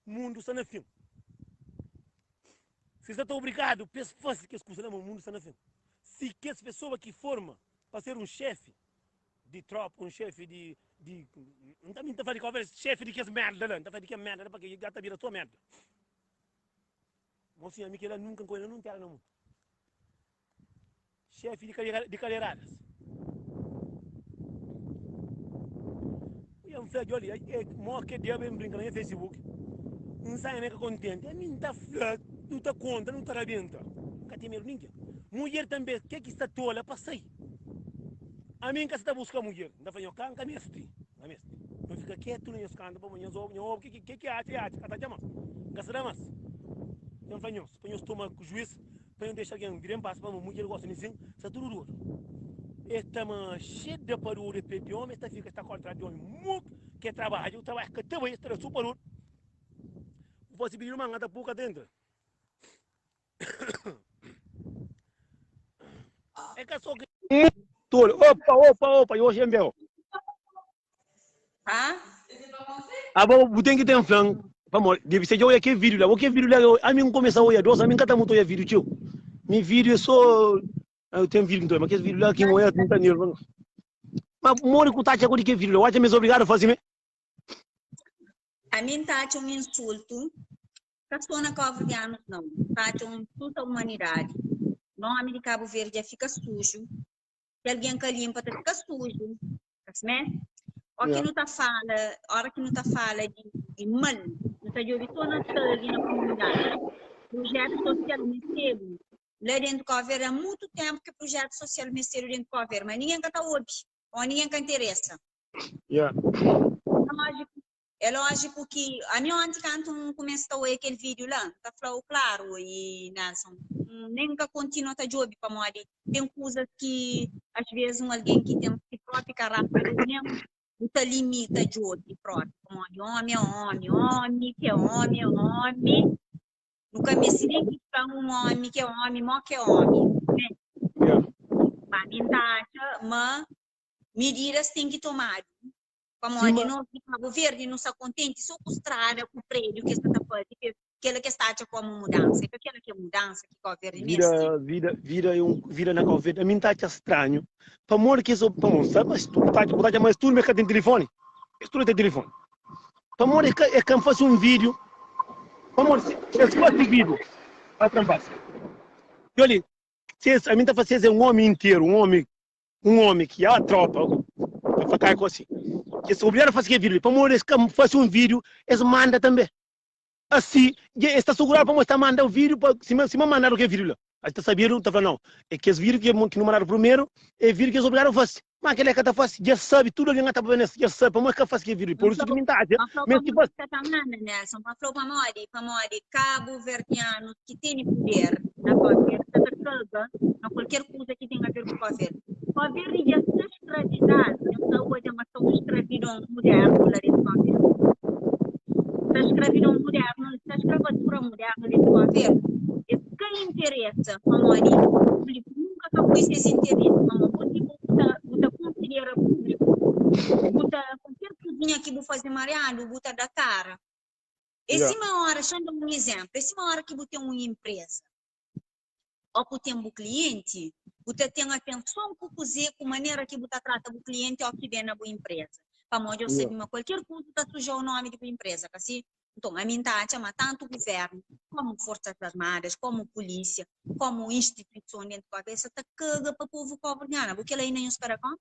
Speaker 1: mundo está na fim. Se você está obrigado, pensa fácil que escusa lá, mas o mundo está na fim. Se que essa pessoa que forma para ser um chefe de tropa, um chefe de não está me falando conversa, chefe de que as merda lá, não está falando que é merda, para que gata vira tua merda. Mas assim, a mim que ela nunca coisa não tem não. Chefe de calheiradas. E um velho ali, mó que dia bem brincando no Facebook. Não sai nem contente. A mim está flat, não está conta, não está rabenta. Nunca tem medo ninguém. Mulher também, que está tola para sair. A mim que está buscando mulher, não faz o canca mestre, não fica quieto nem os cantos para manhã o que acha, cata chama, gasta mais. Não faz isso, põe o estômago com o juiz, põe deixa alguém vir em paz para mulher gosta de sim, está tudo duro. Esta man cheia de parura de pepe homem, esta fica está contra de homem muito que trabalha, o trabalho que também está super duro. Você pedir uma gata pouca dentro. É que só que opa, eu hoje é meu.
Speaker 2: Ah?
Speaker 1: Abo tem que ter um flanco. Vamos, deve ser eu aquele vídeo lá. O que vídeo lá? A mim começa a olhar dois, a mim cata muito o vídeo tio. Mi vídeo é só eu tenho vídeo então, mas que vídeo lá que moia não tá nervoso. Mas mori com tacha com que vídeo lá, eu me obrigado a fazer.
Speaker 2: A mim tá um insulto. Tá só na cova de anos não. Tá um insulto à humanidade. O nome de Cabo Verde fica sujo. Se alguém que limpa, fica sujo. Né? Que não tá fala, hora que não tá fala de mal, não tá de ouvir toda na comunidade. Projeto social mistério. Lá dentro do Cover há muito tempo que projeto social mistério dentro do Cover, mas ninguém tá ouve, ou ninguém que interessa.
Speaker 1: Yeah.
Speaker 2: É lógico que a minha ontem quando começa a ver aquele vídeo lá, tá falando claro e Nelson, nem que continua a jogar para moda. Tem coisas que às vezes alguém que tem que próprio caráter não limita de outro próprio, como homem, que é homem. Nunca me ensinei que para um homem que é homem, mó que é homem. Né? Para mim, mas medidas tem que tomar. Como a de novo, Cabo Verde não está contente, só com estrada, com o prédio que está fazendo, aquela que está como mudança, aquela que é mudança que Cabo Verde
Speaker 1: Vida na Cabo Verde, a mim está estranho. Para morrer que isso, para mostrar, mas tu tá mais tudo mercado tem telefone. Tu tem telefone. Para morrer é que faz vídeo. Para morrer, é só esse vídeo. Para trampar. E olha, a mim está fazendo um homem inteiro, um homem que é a tropa, para ficar com assim. Que se obrigar a fazer vídeo, para morrer, fazer vídeo, eles mandam também. Assim, está segurado para mostrar, mandar o vídeo, se me mandar o que é vídeo lá. Aí está sabendo, está falando, não. É que esse vídeo que não mandaram primeiro, é vídeo que eles obrigaram a fazer. Mas aquele é que está fácil, já sabe, tudo alguém está fazendo, já sabe, para mostrar que faz que vídeo. Por isso que me dá,
Speaker 2: mesmo que faz. Nelson, para Cabo Verdeano, que tem poder na qualquer coisa que tenha a ver com o governo. O governo já está escravizado, então hoje é uma escravidão moderna lá dentro do governo. Está escravidão moderna, está escravatura moderna dentro do governo. E quem interessa, o público nunca foi esse interesse, você considera público, qualquer coisinha que vou fazer mareado, bota da cara. Essa uma hora, deixando um exemplo, essa uma hora que você tem uma empresa, ou que tem um cliente, você tem atenção com a maneira que você trata o cliente ou que vem na empresa. Para onde eu sei qualquer coisa está sujar o nome da empresa, assim. Então, a minha chama tanto o governo, como Forças Armadas, como polícia, como instituição dentro da cabeça, está caga para o povo cobrando, porque ele nem espera com.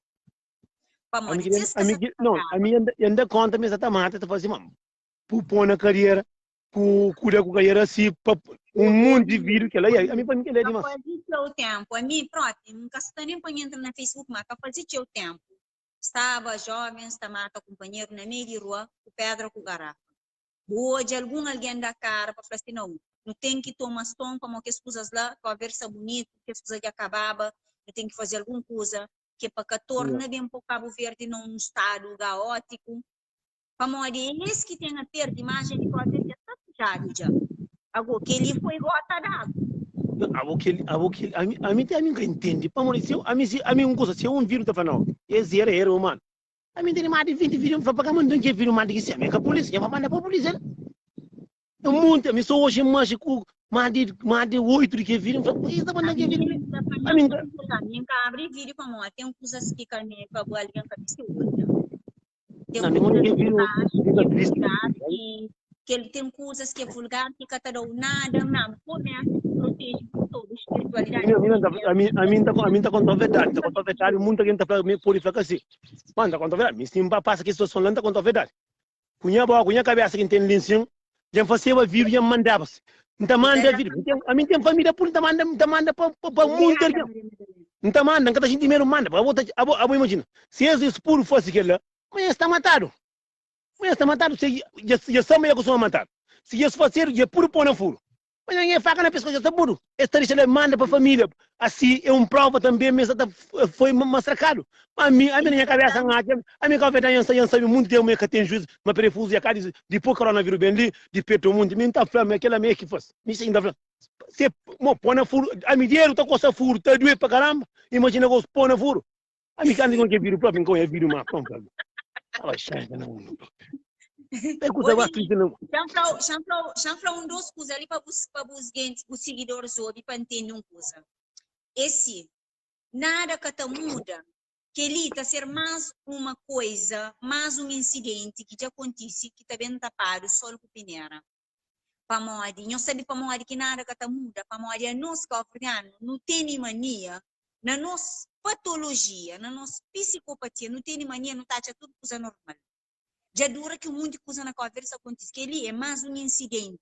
Speaker 1: A minha ainda conta, mas exatamente, está fazendo pôr na carreira, cuidar com a carreira assim, mundo de vídeo que ela é. A mim, para mim, que ela é demais.
Speaker 2: Para fazer seu tempo, a mim, próprio, nunca está nem para entrar no Facebook, mas para fazer seu tempo. Estava jovem, estava companheiro na meio de rua, com pedra, com garrafa. Hoje, alguém da cara para falar assim, não tem que tomar som como que as coisas lá, para ver se é bonito, que as coisas já acabava, não tem que fazer alguma coisa, que é para que torne bem para o Cabo Verde num estado caótico. Como esse que tem a perda de imagem de Cabo Verde, está sujado já. Agora, que ele foi gota d'água.
Speaker 1: A mim que entende. A mim coisa, se eu vírus tá falando, esse era humano. A mim tem mais de 20 vídeos para pagar, mas não tem vídeo mais de que se a minha polícia, vai mandar para a polícia. Eu muito, a mim só hoje mais com mais de 8 de que vídeo, isso tá mandando que vídeo. A mim,
Speaker 2: Minha abre vídeo para mim, tem coisas que caminham para o alguém para pessoa. Tem
Speaker 1: não, não
Speaker 2: coisas
Speaker 1: que
Speaker 2: que
Speaker 1: vídeo,
Speaker 2: é
Speaker 1: triste.
Speaker 2: vulgar, que ele tem coisas que é vulgar, que cada um nada, não, começa a se proteger por toda a espiritualidade.
Speaker 1: A mim tá contando a verdade, o mundo que tá por isso assim. Manda conta a verdade, me sim passa que estou falando tá contando a verdade. Cunha cabeça que tem lição, já fazia vídeo já mandava. Então manda vídeo. A mim tem família por então manda para o mundo inteiro. Então manda, cada gente mesmo manda. Abo imagina, se esse puro fosse aquele, mas está matado. Mas está matado, já sabe que eu matar. Se esse fosse já puro pôr no furo. Mas ninguém faca na pessoa, já está puro. Esta ele manda para a família. Assim, é um prova também, mas foi massacrado. A minha cabeça, a minha cabeça, eu sabe muito tempo que tem juízo, mas prefuso, e a cara de pôr coronavírus bem ali, de peito muito. Me está falando, aquela meia que fosse. Me ainda falando. Se põe no furo, a minha dinheiro está com furo, está doendo para caramba. Imagina que eu põe no furo. A minha cara não quer vir o próprio, não quer vir o mar. Ai, chega, não. É coisa bastante, não.
Speaker 2: Chanfra um dos coisas ali para os seguidores ouvir para entender uma coisa. Esse, nada que tá muda, que ele está ser mais uma coisa, mais um incidente que já acontece, que está bem tapado, só com Pinheira. Para morrer, não sabe para morrer que nada que tá muda, para morrer, nós caucasianos não tem mania, na nossa patologia, na nossa psicopatia, não tem mania, não tá tudo coisa normal. Já dura que muita coisa na conversa acontece, que ele é mais um incidente.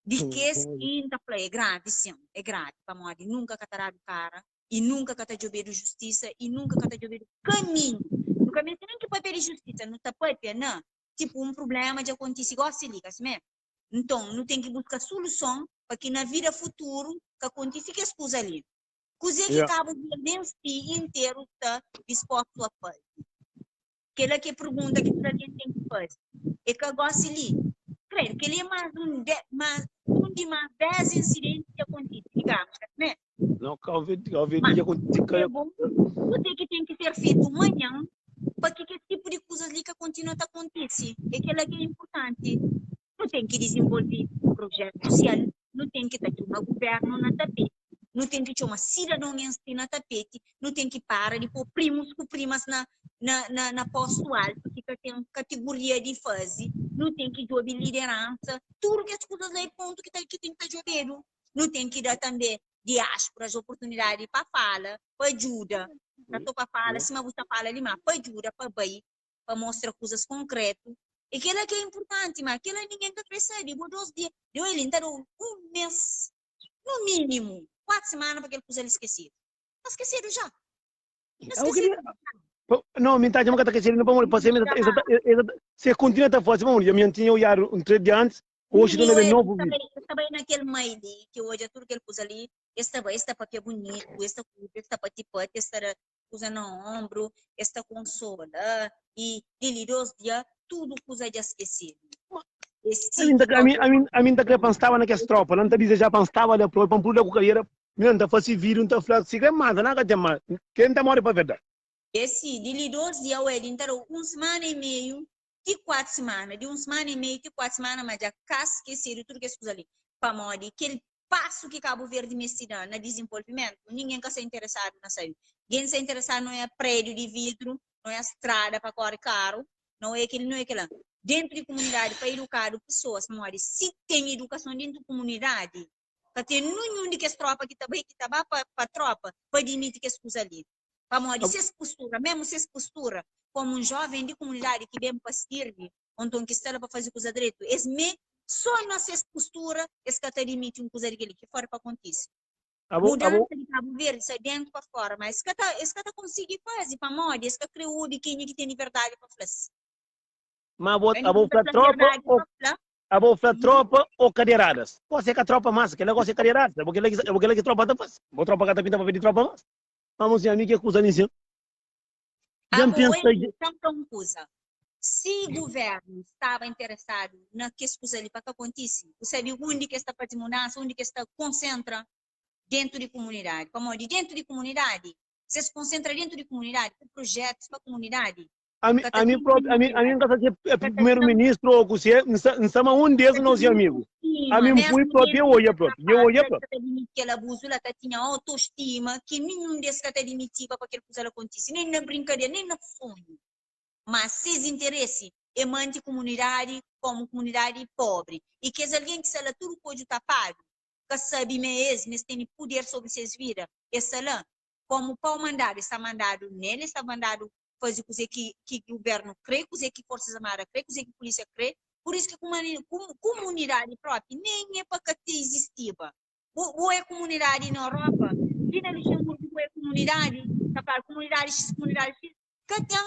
Speaker 2: De que esse é grave, sim, é grave, para morrer, nunca catará do cara, e nunca cata de obter justiça, e nunca cata de obter caminho. No caminho, tem que pode pedir justiça, não tá pode, não. Tipo, um problema de acontecer, igual se liga, assim mesmo. Então, não tem que buscar solução para que na vida futura que aconteça que as coisas ali. Coisa que acaba de violência inteiro está disposto a fazer. Aquela que pergunta que toda gente tem que fazer. É que agora se liga. Creio que ele é mais um de mais 10 incidentes que acontecem, digamos, né?
Speaker 1: Não, Covid já aconteceu.
Speaker 2: Tudo que tem que ser feito amanhã para que esse tipo de coisas ali que continua a acontecer. É aquela que é importante. Não tem que desenvolver projeto social, não tem que ter um governo na tapete, não tem que ter uma cidadania na tapete, não tem que parar de pôr primos com primas na posto alto, que tem uma categoria de fase, não tem que jogar liderança, tudo que as coisas aí ponto que tem que estar jogando. Não tem que dar também diásporas, oportunidade para fala, para ajuda. Para fala, se você fala ali, para ajuda, para bem, para mostrar coisas concretas. E aquilo que é importante, mas aquilo ninguém está crescendo. Por 2 dias, deu ele então um mês, no mínimo, 4 semanas para aquele coisa ele esquecido. Está esquecido já. Esquecido.
Speaker 1: Não, metade é uma coisa que não vamos fazer, se continua a fazer, vamos, eu me tinha olhado 3 dias antes, hoje não é novo.
Speaker 2: Estava naquele meio ali, que hoje é tudo que ele pôs ali, esta papel bonito, esta patipote, esta coisa no ombro, esta consola, e de 2 dias, tudo coisa de esquecido.
Speaker 1: A mim tá pensava naquelas tropas, não tá dizendo já pensava da prova, para pular com a carreira, não tá fazendo vídeo, não tá falando, se quer mais, não quer mais, quem tá morrendo para verdade.
Speaker 2: Esse, de 2 dias, ele então, 1 semana e meio, de 4 semanas, de 1 semana e meio, de 4 semanas, mas já esquecido tudo que as coisas ali, para morrer, aquele passo que Cabo Verde me dá no desenvolvimento, ninguém que está interessado na saúde. Quem está interessado não é prédio de vidro, não é estrada para correr caro, não é aquele. Dentro de comunidade, para educar pessoas, morrer. Se tem educação dentro da comunidade, para ter nenhum de que as tropas que também que para a tropa, para admitir que as coisas ali. Para morrer, se essa postura, mesmo se essa postura, como um jovem de comunidade que vem para servir, onde que está para fazer coisa direito, só nossa postura, esse que te admite coisa daquele que fora para acontecer. Mudança de Cabo Verde, sai dentro para fora, mas esse que consegue fazer para morrer, esse que criou o biquíni que tem liberdade para fazer.
Speaker 1: Mas a boa tropa ou cadeiradas? Você que a tropa massa, que negócio é cadeiradas, porque ele que tropa tá faz. Vou tropa que tá pinta para pedir tropa massa. Vamos ver que coisa nisso.
Speaker 2: Já pensa uma coisa. Se o governo estava interessado na que coisa ali para que aconteça, você viu onde que está para mudança, onde que está concentra, dentro de comunidade. Para dentro de comunidade, você se concentra dentro de comunidade, com projetos para a comunidade.
Speaker 1: A mim é primeiro-ministro ou você, não chama um desses nossos amigos. A mim fui próprio, eu olhei próprio. Eu olhei próprio.
Speaker 2: Que ela abuso, ela tinha autoestima, que nenhum desses que está admitido para aquela coisa acontecer, nem na brincadeira, nem no sonho. Mas se interesse é manter comunidade como comunidade pobre. E que alguém que se ela tudo pode estar pago, que sabe mesmo, mas tem poder sobre suas vidas, essa lá, como pau mandado, está mandado nele, está mandado fazer coisa que o governo crê, coisa que forças armadas crê, coisa que a polícia crê. Por isso que comunidade própria nem é para que existia. Boa comunidade na Europa, e na Luxemburgo, boa comunidade, comunidade que tem.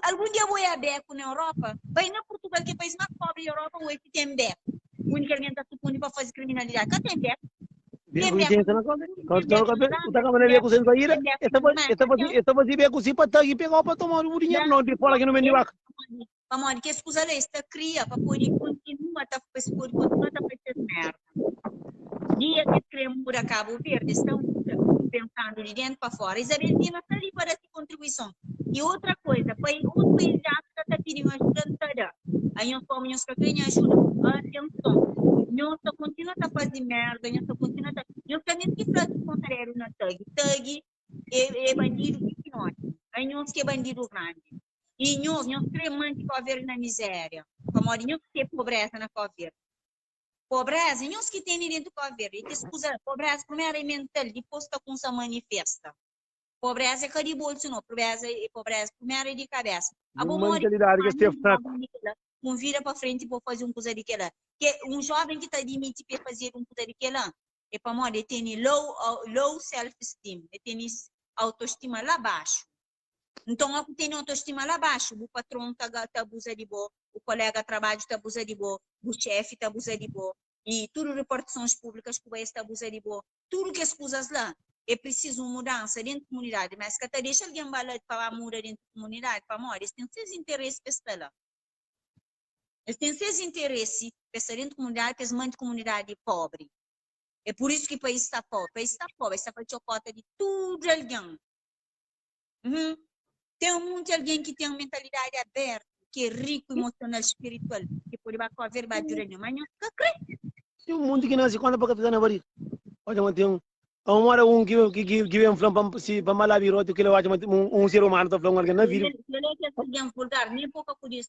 Speaker 2: Algum dia vou a beco na Europa, vai na Portugal, que é o país mais pobre da Europa, o que tem beco. O único que está supondo para fazer criminalidade, que tem beco. Vamos, que escusa esta cria para poder continuar a fazer merda. Dia que queremos mudar Cabo Verde, estão pensando de dentro para fora. Isabel não está ali para essa contribuição. E outra coisa, outro país já está pedindo ajuda toda. Aí nós somos que querem ajuda. Atenção, nós continuamos a fazer merda, nós continuamos a... Nós também que fazemos contrariar na tag é bandido pequenote. Aí nós que é bandido grande. E nós queremos manter Cabo Verde na miséria. Como nós que é pobreza na Cabo Verde. Pobreza, nós que tem dentro do Cabo Verde. Pobreza primeiro é mental, depois que se manifesta. Pobreza é de bolso, não. Pobreza primeiro é de cabeça. A boa mentalidade que você vira para frente para fazer uma coisa daquela. Que um jovem que está admitido para fazer uma coisa daquela, é para morrer, tem low self-esteem, tem autoestima lá abaixo. Então, eu tenho autoestima lá abaixo, o patrão está abusa de boa, o colega de trabalho está abusa de boa, o chefe está abusa de boa, e tudo repartições públicas que está abusa de boa, tudo que as coisas lá, é preciso uma mudança dentro da comunidade, mas que até deixa alguém para mudar dentro da comunidade, para morrer, eles têm seus interesses para estar lá. Eles têm seus interesses para estar dentro da comunidade, para manter a comunidade pobre. É por isso que o país está pobre. O país está pobre, está para chocota de tudo alguém. Tem muito alguém que tem uma mentalidade aberta, que é rico, emocional, espiritual, que pode haver badurânio, mas não crê.
Speaker 1: Tem um mundo que nasce quando para fazer na barriga. Olha, mas tem hora que vem falando para malabiroto, que ele vai ser humano, está falando alguém na vida.
Speaker 2: Ele é alguém vulgar, nem pouco por isso.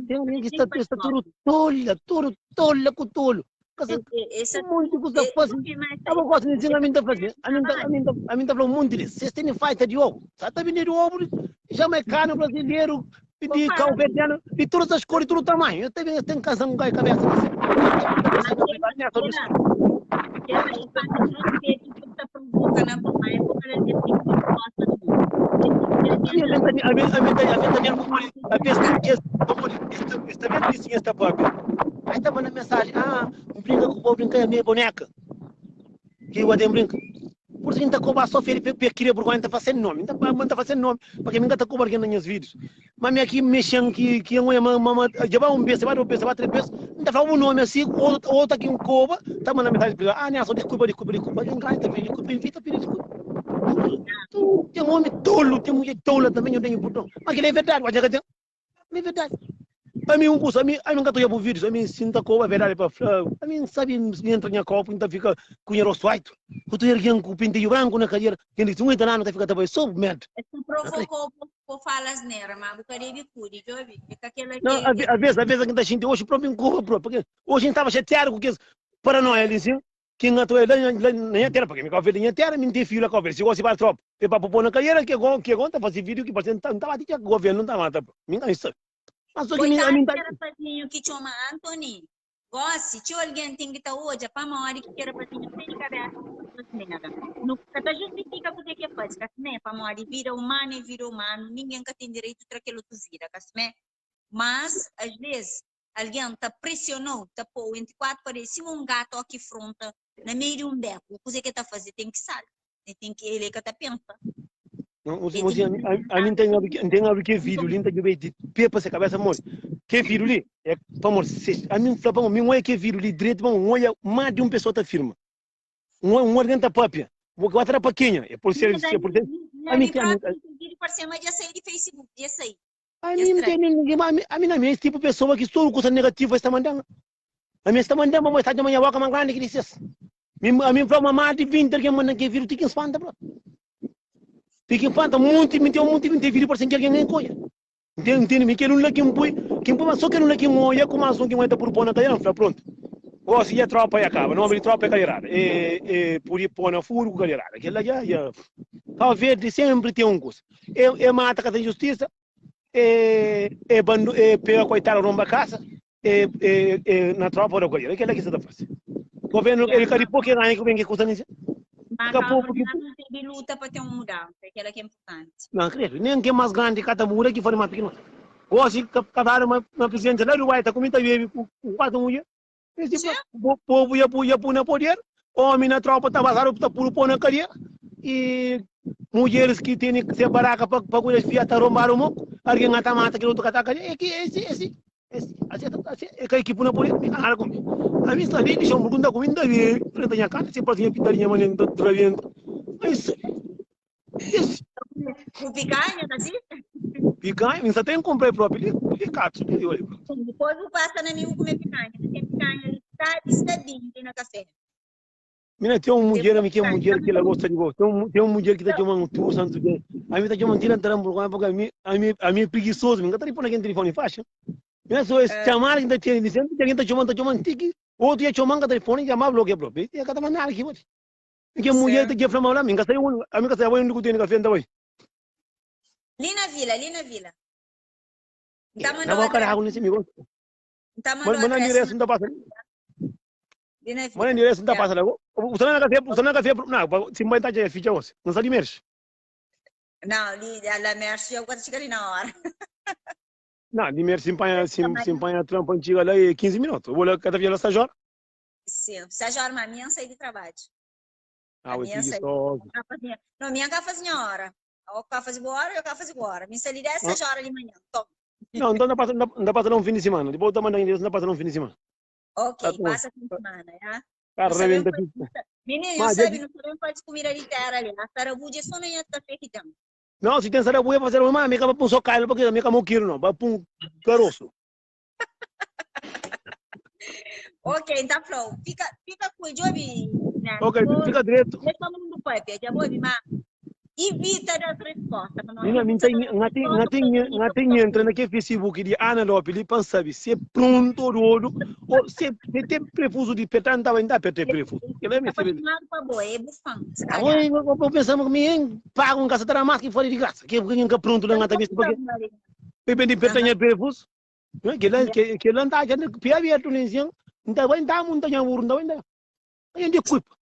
Speaker 1: Tem alguém que está tudo tola com tolo. Esse monte que está fazendo. Eu gosto de dizer a mim está fazendo. A mim está falando um monte disso. Vocês têm feita de ovo. Está vindo de ovo, jamaicano, brasileiro, de calvediano, de todas as cores, todo o tamanho. Eu tenho canção com a cabeça. Aí estava na mensagem, não brinca com o povo, brinca a minha boneca. Que eu até brinca. Por isso que não está só feio, queria por está fazendo nome. Não está fazendo nome, porque ninguém está cobrando nos vídeos. Mas me aqui mexendo que eu já vai beijo, vai três vezes, não está falando um nome assim, outro aqui um coba, está mandando mensagem para ele, não, só desculpa. Ninguém está pedindo desculpa. Tem um homem tolo, tem mulher tola também, eu tenho botão. Mas que é verdade, é verdade. A mim, a mim nunca estou a ver vídeos, a mim sinto que é verdade para a mim sabe, entra na copa, então fica com o rosto white. Eu estou erguendo com o pinteio branco na cadeira, quem diz, não entra nada, fica também sob merda.
Speaker 2: Isso provocou por falas nera, mas o cara de cuide, já ouvi.
Speaker 1: Não, às vezes a gente está sentindo, hoje próprio corpo, porque hoje a gente estava chateado com aqueles paranoia ali, assim. Quem não estou na terra, porque me convém na terra, me tem filho a conversa, se eu gosto de para a tropa. E para pôr na cadeira, que conta, fazer vídeo, que você não estava a dizer que o governo não estava, me engano isso. Mas só que a mim
Speaker 2: que chama Antônio. Goste, tinha alguém tem que estar hoje, para uma hora que queira para ti, não tem de cabeça. Não justifica porque que faz, né? Para uma hora vira humano, ninguém tem direito para aquilo que vira, né? Mas às vezes alguém está pressionou, está pôr entre quatro paredes, se um gato aqui fronta, na meio de um beco, o que você está fazendo tem que sair, tem que ele que está pensando.
Speaker 1: A mim tem algo que é vídeo, linda que vai de pepa essa cabeça morre. Que vídeo ali é para morrer. A mim fala para mim, olha que vídeo ali direito, olha mais de uma pessoa está firma. um ordem papia. Vou que outra paquinha. É por ser, é por ser. A mim tem.
Speaker 2: Por cima de sair de Facebook, de sair.
Speaker 1: A mim não tem ninguém, a mim não é esse tipo de pessoa que estou com coisa negativa está mandando. A mim está mandando, mas está de manhã boca mais grande que disse. A mim para uma mãe de 20 que manda que vira, tem que espanta, bro. Tem que espanta muito, me vira para sem que alguém nem coia. Entende? Me quero um lá que mas só quero um lá que moia, como assim que vai estar por pôr na cadeira, pronto. Ou se a tropa aí acaba, não abrir tropa é calheirada. Por ir pôr na furo com calheirada. Aquela já, a verde sempre tem um curso. Mata a justiça, pega coitado romba a casa, na tropa da colheira. Aquela que você está fazendo. O governo, ele quer pouco ganha que vem que custa nisso.
Speaker 2: Mas a não tem luta para ter uma mudança, aquela que é importante.
Speaker 1: Não, creio. Nem que é mais grande que a mura que for mais pequeno. Ou se cada uma presidente lá do White, como está bem, com quatro mulheres. O povo ia pôr na poder, homem na tropa está vazado para pôr na cadeia, e mulheres que têm que ser baraca para cuidar de fiat, rombar o moco, alguém mata que não toca a cadeia, é que esse, é que a equipe na poder, me agarra comigo. A mim está ali, deixa um mundo comida bem, frente à cara, se pode ir pitarinha, mas não está vendo. Isso.
Speaker 2: O picanha, tá assim?
Speaker 1: Picanha, só tem que comprar próprio, picato.
Speaker 2: Depois o passa na minha comer picanha, porque picanha está dentro na café.
Speaker 1: Mina tem uma mulher que ela gosta de gosto. Tem uma mulher que está chamando um tour, santo bem. A mim está chamando tira trampo, porque a mim é preguiçoso, me encanta telefone aqui telefone faixa. Mina só é chamar que está dizendo que está chamando tique, outro ia chamando telefone e chamar bloqueio próprio. E cada maneira aqui, pode. Que mulher está falando lá, me encanta a mim que está vendo que tem café ainda hoje.
Speaker 2: Ali na vila.
Speaker 1: Na boca da água nesse amigo. Mas não é isso, não está passando. Mana ni resu da pasala go. Usana ka fe na simba ta je ficha wose. Não sabe merch.
Speaker 2: Não, ela merch eu quando chegar ali na hora.
Speaker 1: Não, de merch simpanha trampo antiga lá 15 minutos. Vou lá cada vez ela sajor.
Speaker 2: Sim, sajor mas minha sair de trabalho.
Speaker 1: Ah, o preguiçoso.
Speaker 2: Não, minha cá faz minha hora. O cá faz embora, eu cá faz embora. Minha saída é sajor ali manhã.
Speaker 1: Não, então não passa um fim de semana. Depois eu mando ainda não passa um fim de semana.
Speaker 2: Ok, passa fim de semana, já.
Speaker 1: Cara, reventa
Speaker 2: menino, eu sei, não sabemos pode comer ali terra ali. A sarabuja só não é café que tem.
Speaker 1: Não, se tem sarabuja fazer uma, me acaba por só cair, porque me acaba quiro não, para pum caroço.
Speaker 2: Ok, então flow. Fica com o job, né?
Speaker 1: Ok, fica direto.
Speaker 2: Deixa o mundo pepe, já vou mas evita das respostas.
Speaker 1: Não tem entra naquele Facebook de Ana Lopes, ele pensa se é pronto ou se tem prefuso de petar, não vai dar petar prefuso. Ele é
Speaker 2: apaixonado para boa, é bufão.
Speaker 1: Eu pensamos que me paga um caçador a mais que fora de graça, que é pronto na cabeça porque depende de petar prefuso. Que lá está já pia aberto nem assim, não vai dar muito já urna, não vai dar. Aí de culpa.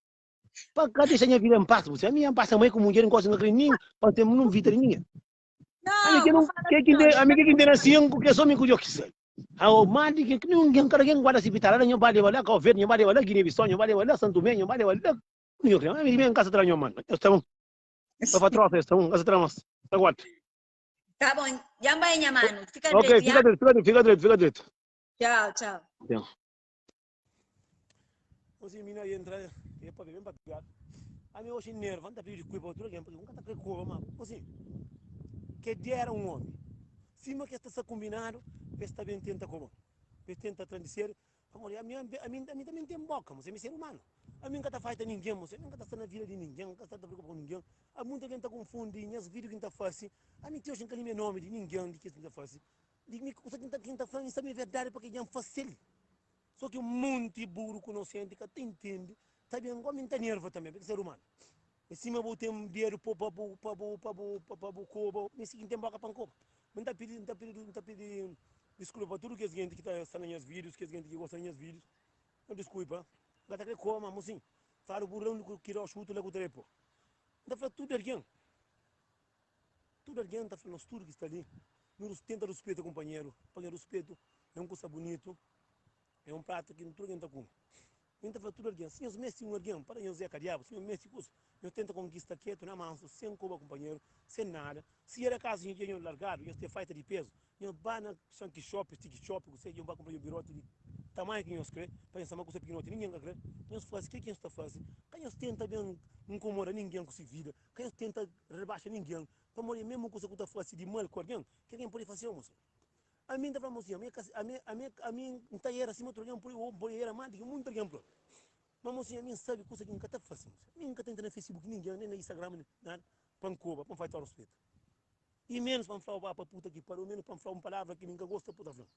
Speaker 1: Para deixar minha vida em paz, você a minha passa mais com mulher não gosta de ninguém, para ter um vida de ninguém.
Speaker 2: Não,
Speaker 1: que tem assim, que só me cuidou que sai. O madi que ninguém cara quem guarda se pitar, não vai levar lá, que o verde não vai levar lá, Guiné-Bissau não vai levar lá, Santo Tomé não vai levar lá. Não creio, mas me casa tranho mano. Estamos para troca, estamos casa tramos. Aguarde.
Speaker 2: Tá bom, já vai minha mano. Fica
Speaker 1: Ok, fica direito.
Speaker 2: Tchau.
Speaker 1: Você mina entra, é para ver, para pegar. A mim hoje nervo, anda pedir cuidado outro alguém, porque nunca tá com coisa, mas assim, que dia era um homem. Cima que está combinado, está bem tenta como, tenta transcer. Amor, a mim também tem boca, mas é ser humano. A mim nunca tá faz ninguém, você nunca tá na vida de ninguém, nunca tá preocupado com ninguém. Há muita gente tá confundindo, as vídeos que tá fazendo. A mim tem hoje não meu nome de ninguém, de que está fazendo. Digo-me que quem tá falando, isso é verdade, porque é fácil. Só que muito burro conhecente que te entende, tá bem, como está nervo também, porque ser humano. Em cima vou ter um dinheiro para o cobo, me seguinte tem boca para o cobo. Mas está pedindo desculpa para tudo que a gente que está nos vídeos, que a gente que gosta dos vídeos. Não desculpa, gata que coma, mas sim, faz o burrão que irá chuto lá com o trepo. Está falando tudo alguém está falando tudo que está ali. Não tenta respeitar o companheiro, paga respeito, é uma coisa bonito. É um prato que não está com. Então, para tudo alguém, se os Messi alguém, para eu dizer cariabo, se o Messi eu tento conquistar quieto na mão, sem como companheiro, sem nada. Se era caso eu tinha largado, eu ter feita de peso, eu vou na Sanky Shop, Stick Shop, você eu vou comprar o birote de tamanho que nós crê, pensa uma coisa pequena, ninguém crê, nós faz o que nós está fazendo, que nós tenta bem incomodar ninguém com sua vida, que nós tenta rebaixar ninguém, para morrer mesmo coisa que está fazendo de mal com alguém, que alguém pode fazer, moço. A mim está falando assim, a mim não está aí acima de alguém, pode ir a mais, muito exemplo. Mas assim, a mim sabe coisa que nunca está fazendo, a mim nunca está entrando no Facebook ninguém, nem no Instagram, nada, para um coba, para fazer respeito. E menos para falar para puta que parou, menos para falar uma palavra que ninguém gosta, puta falando.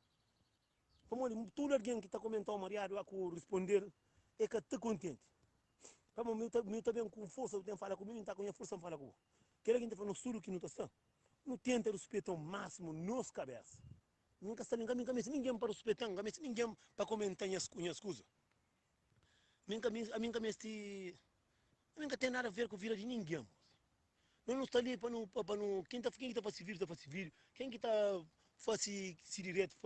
Speaker 1: Como tudo alguém que está comentando, Mariado, a responder, é que está contente. Como eu também com força, eu tenho que falar comigo, não está com a força de falar com. Quer que a gente fale no estudo que não está. Não tenta respeitar o máximo nos cabeças. Nunca está ninguém para respeitar, ninguém para comentar as coisas. A mim tem nada a ver com a vida de ninguém. Não está ali para não, quem está para se vir, quem que está faz-se direto,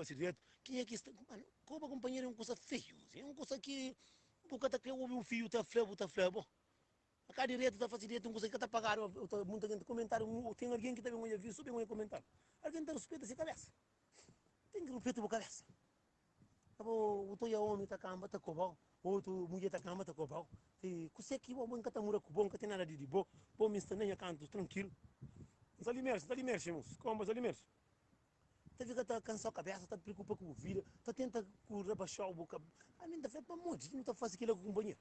Speaker 1: quem é que está, mano, como companheiro é uma coisa feia, é uma coisa que, porque está que ouve um fio, está flebo, a cada direto está fazendo direto, uma coisa que está pagando, muita gente comentário, tem alguém que também vai ver, só bem vai comentar, alguém está respeita essa cabeça, tem que respeitar a cabeça, o teu homem está cama, está cobal, outro mulher está cama, está cobal, e você que o bom que está mura com bom, que tem nada de bom, bom me está nem a canto, tranquilo, está ali mexe, irmãos, como está ali mexe. Está cansado a cabeça, está preocupado com a vida, está tentando rebaixar o boca. A mim está feito para monte, não está fazendo aquilo com o companheiro.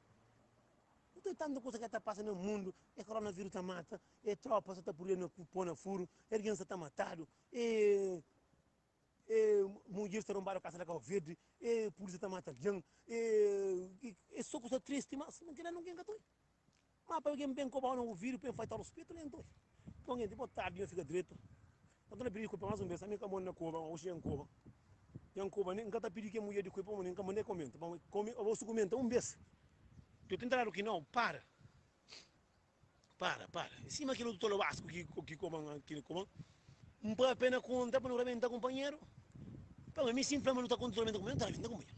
Speaker 1: Não tem tanta coisa que está passando no mundo, é coronavírus está mata, é tropa está por aí pôr na furo, é criança está matado, mulher está roubando a casa da Cabo Verde, polícia está matando alguém, é só coisa triste, mas não quer ninguém que estou. Mas para alguém bem cobrar no ouvido, para fazer o respeito, nem estou. Então, gente, boa tarde, fica direito. Então, eu pedi mais um beijo, a minha camona na cova, hoje é em cova. Em cova, nem está pedindo que a mulher de cuipa, nem que a mulher comenta. Eu vou comenta um beijo. Eu tentar o que não, para. Em cima aquilo do tolo vasco que comam, não põe a pena conta para não rebentar companheiro. Para mim, simplesmente não está controlando companheiro, não está rebentar companheiro.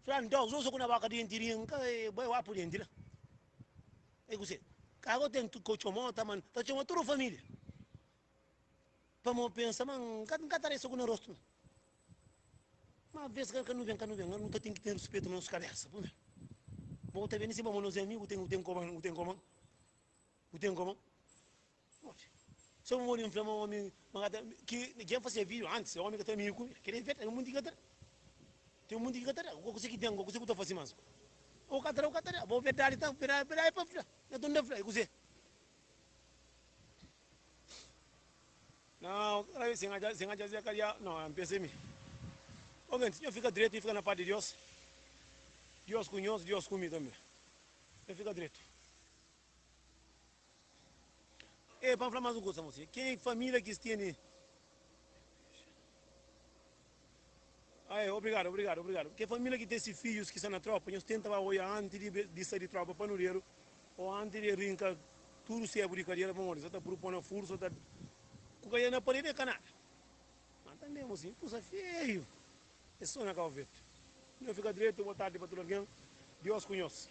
Speaker 1: Falando, então, eu sou com a vaca de entirinha, vai lá por dentro. É que você, cago tem cochomó, tá, mano, tá chamando toda a família. Para eu pensar, mas não está isso com o rosto. Mas às vezes que não vem, não tem que ter respeito nas cabeças. Bom, tá vendo se vamos nos amigos, tem como. Se eu morrer em flama, homem, que quem fazia vídeo antes, o homem que tem amigo comigo, queria ver, tem um mundo de catara. Tem um mundo de catara, o que você tem, o que você está fazendo mais. O catara, vou ver dali, tá, peraí, para filha, eu estou na filha, você. Não, sem a dizer que não, pensei em mim. Alguém, eu fico direito e fica na parte de Deus. Deus conhece, Deus comigo também. Eu fico direito. Para falar mais uma coisa, você. Quem é família que tem. Obrigado. Quem família que tem esses filhos que estão na tropa, eles tentam olhar antes de sair de tropa para no ou antes de rincar, tudo se é brincadeira para morrer. Só está por pôr na força, está. Cucaia na parede é canada. Mas também, assim, coisa feio. É só na calvete. Eu fico direito, boa tarde para todo alguém. Deus conhece.